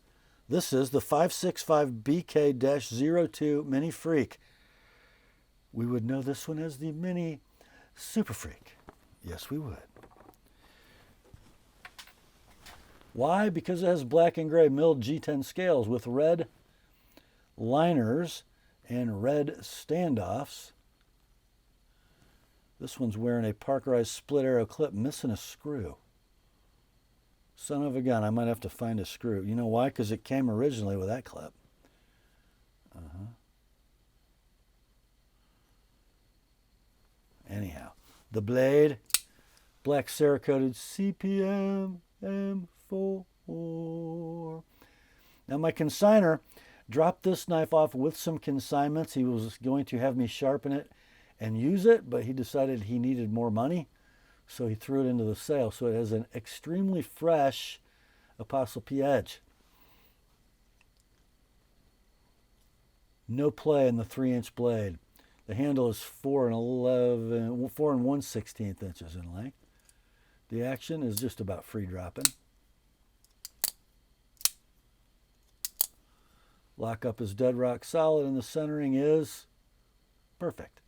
This is the 565 BK-02 Mini Freak. We would know this one as the Mini Super Freak. Yes, we would. Why? Because it has black and gray milled G10 scales with red liners and red standoffs. This one's wearing a Parkerized split arrow clip, missing a screw. Son of a gun, I might have to find a screw. You know why? Because it came originally with that clip. Anyhow, the blade, black Cerakoted CPM M4. Now my consignor dropped this knife off with some consignments. He was going to have me sharpen it and use it, but he decided he needed more money, so he threw it into the sale. So it has an extremely fresh TheApostleP edge. No play in the 3-inch blade. The handle is 4 1/16 inches in length. The action is just about free dropping. Lockup is dead rock solid, and the centering is perfect.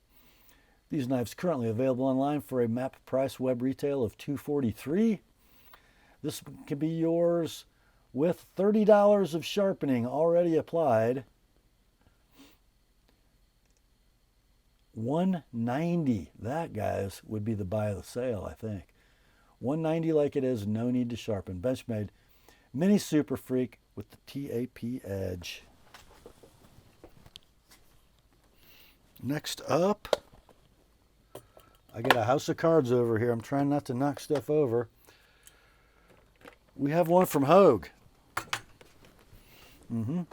These knives currently available online for a MAP price web retail of $243. This can be yours with $30 of sharpening already applied. $190. That, guys, would be the buy of the sale, I think. $190 like it is, no need to sharpen. Benchmade Mini Super Freak with the TAP edge. Next up, I got a house of cards over here. I'm trying not to knock stuff over. We have one from Hogue. The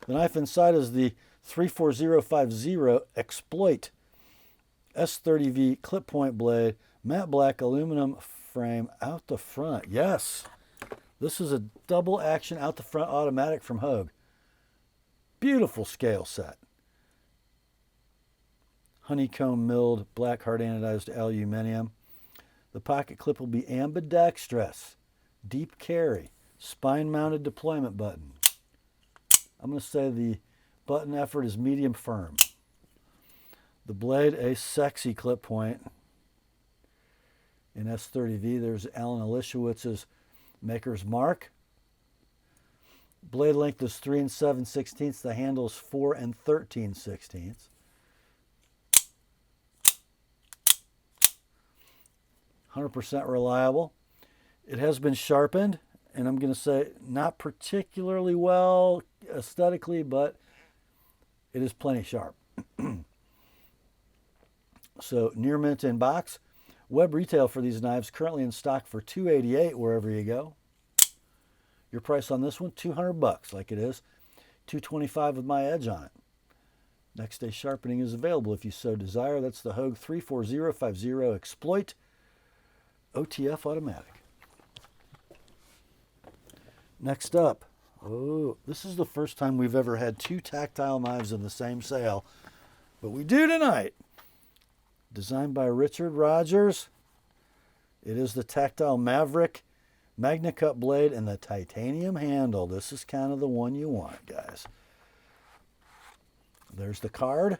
knife inside is the 34050 Exploit S30V clip point blade, matte black aluminum frame out the front. Yes, this is a double action out the front automatic from Hogue. Beautiful scale set. Honeycomb milled black hard anodized aluminum. The pocket clip will be ambidextrous, deep carry, spine-mounted deployment button. I'm going to say the button effort is medium firm. The blade, a sexy clip point. In S30V, there's Alan Elishowitz's Maker's Mark. Blade length is 3 7/16. The handle is 4 13/16. %, reliable. It has been sharpened, and I'm going to say not particularly well aesthetically, but it is plenty sharp. So near mint in box. Web retail for these knives currently in stock for $288 wherever you go. Your price on this one, $200 like it is, $225 with my edge on it. Next day sharpening is available if you so desire. That's the Hogue 34050 Exploit OTF automatic. Next up, oh, this is the first time we've ever had two tactile knives in the same sale, but we do tonight. Designed by Richard Rogers. It is the Tactile Maverick MagnaCut blade and the titanium handle. This is kind of the one you want, guys. There's the card.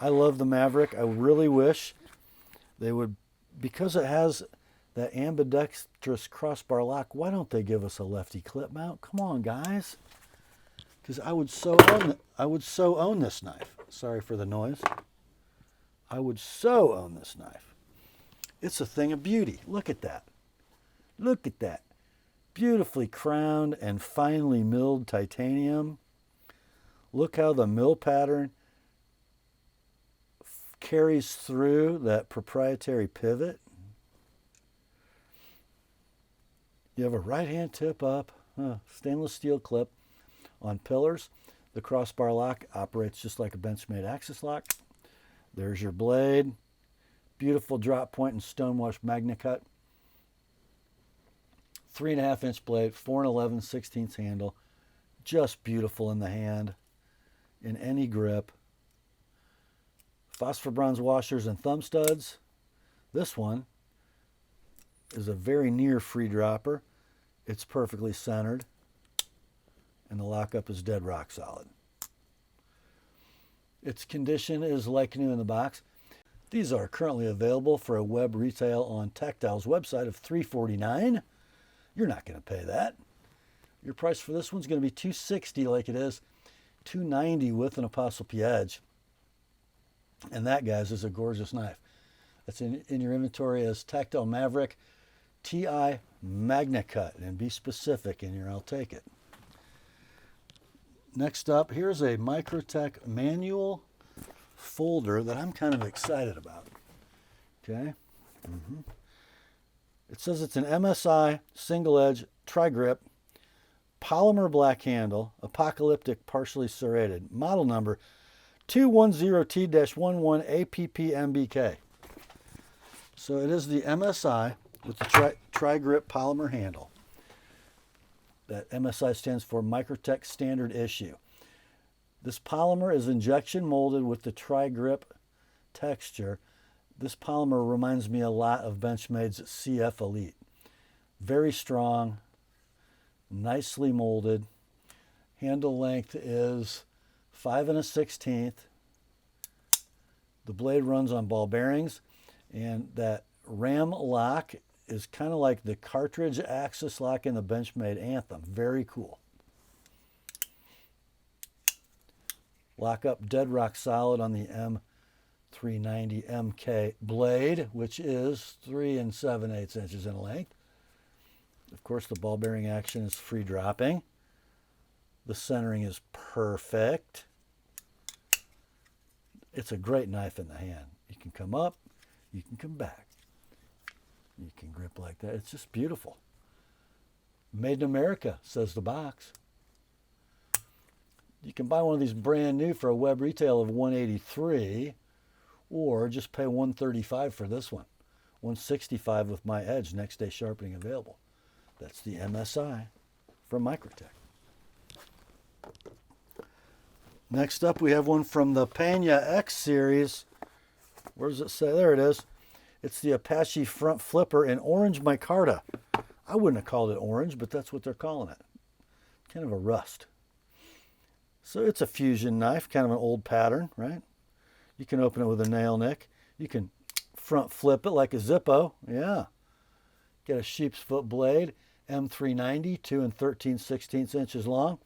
I love the Maverick. I really wish they would, because it has that ambidextrous crossbar lock, why don't they give us a lefty clip mount? Come on, guys. Because I would so own this knife. Sorry for the noise. I would so own this knife. It's a thing of beauty. Look at that. Look at that. Beautifully crowned and finely milled titanium. Look how the mill pattern carries through that proprietary pivot. You have a right hand tip up, stainless steel clip on pillars. The crossbar lock operates just like a Benchmade axis lock. There's your blade. Beautiful drop point and Stonewash MagnaCut. 3.5-inch blade, 4 11/16 handle. Just beautiful in the hand, in any grip. Phosphor bronze washers and thumb studs. This one is a very near free dropper. It's perfectly centered, and the lockup is dead rock solid. Its condition is like new in the box. These are currently available for a web retail on Tactile's website of $349. You're not going to pay that. Your price for this one's going to be $260 like it is, $290 with an ApostleP edge. And that, guys, is a gorgeous knife. That's in your inventory as Tactile Maverick TI MagnaCut. And be specific in your I'll take it. Next up, here's a Microtech manual folder that I'm kind of excited about. Okay. It says it's an MSI single edge tri-grip polymer black handle, apocalyptic partially serrated, model number 210T-11 APPMBK. So it is the MSI with the tri-grip polymer handle. That MSI stands for Microtech Standard Issue. This polymer is injection molded with the tri-grip texture. This polymer reminds me a lot of Benchmade's CF Elite. Very strong, nicely molded. Handle length is 5 1/16. The blade runs on ball bearings, and that ram lock is kind of like the cartridge axis lock in the Benchmade Anthem. Very cool. Lock up dead rock solid on the M390 MK blade, which is 3 7/8 inches in length. Of course, the ball bearing action is free dropping. The centering is perfect. It's a great knife in the hand. You can come up, you can come back. You can grip like that. It's just beautiful. Made in America, says the box. You can buy one of these brand new for a web retail of $183, or just pay $135 for this one. $165 with my edge, next day sharpening available. That's the MSI from Microtech. Next up, we have one from the Pena X series. Where does it say? There it is. It's the Apache front flipper in orange micarta. I wouldn't have called it orange, but that's what they're calling it. Kind of a rust. So it's a fusion knife, kind of an old pattern, right? You can open it with a nail nick. You can front flip it like a Zippo. Yeah. Get a sheep's foot blade, M390, 2 13/16 inches long.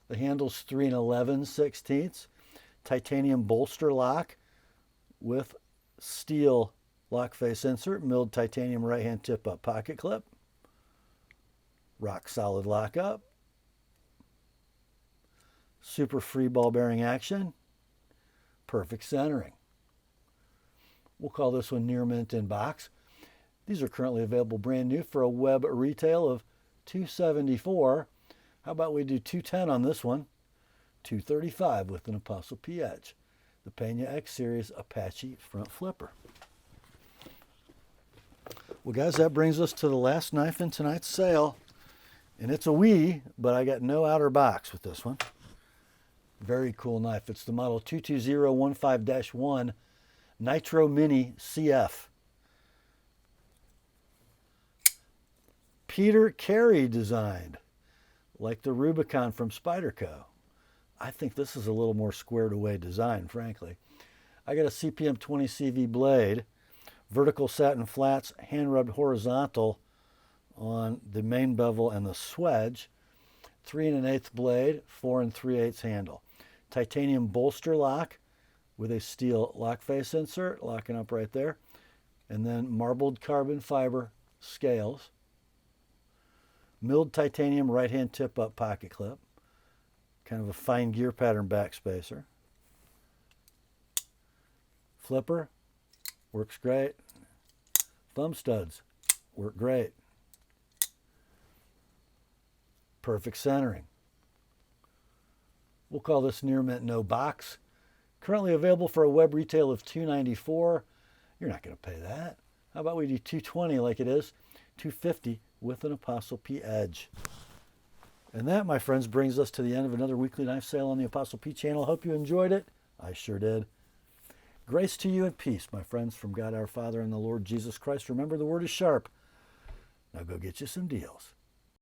The handle's 3 11/16. Titanium bolster lock with steel lock face insert, milled titanium right hand tip up pocket clip. Rock solid lockup. Super free ball bearing action. Perfect centering. We'll call this one near mint in box. These are currently available brand new for a web retail of $274. How about we do $210 on this one? $235 with an Apostle P edge. The Pena X Series Apache front flipper. Well, guys, that brings us to the last knife in tonight's sale. And it's a wee, but I got no outer box with this one. Very cool knife. It's the model 22015-1 Nitro Mini CF. Peter Carey designed, like the Rubicon from Spyderco. I think this is a little more squared away design, frankly. I got a CPM 20 CV blade, vertical satin flats, hand rubbed horizontal on the main bevel and the swedge, 3 1/8 blade, 4 3/8 handle. Titanium bolster lock with a steel lock face insert, locking up right there. And then marbled carbon fiber scales. Milled titanium right hand tip up pocket clip. Kind of a fine gear pattern backspacer. Flipper, works great. Thumb studs, work great. Perfect centering. We'll call this near mint no box. Currently available for a web retail of $294. You're not going to pay that. How about we do $220 like it is? $250 with an Apostle P edge. And that, my friends, brings us to the end of another weekly knife sale on the Apostle P channel. Hope you enjoyed it. I sure did. Grace to you and peace, my friends, from God our Father and the Lord Jesus Christ. Remember, the word is sharp. Now go get you some deals.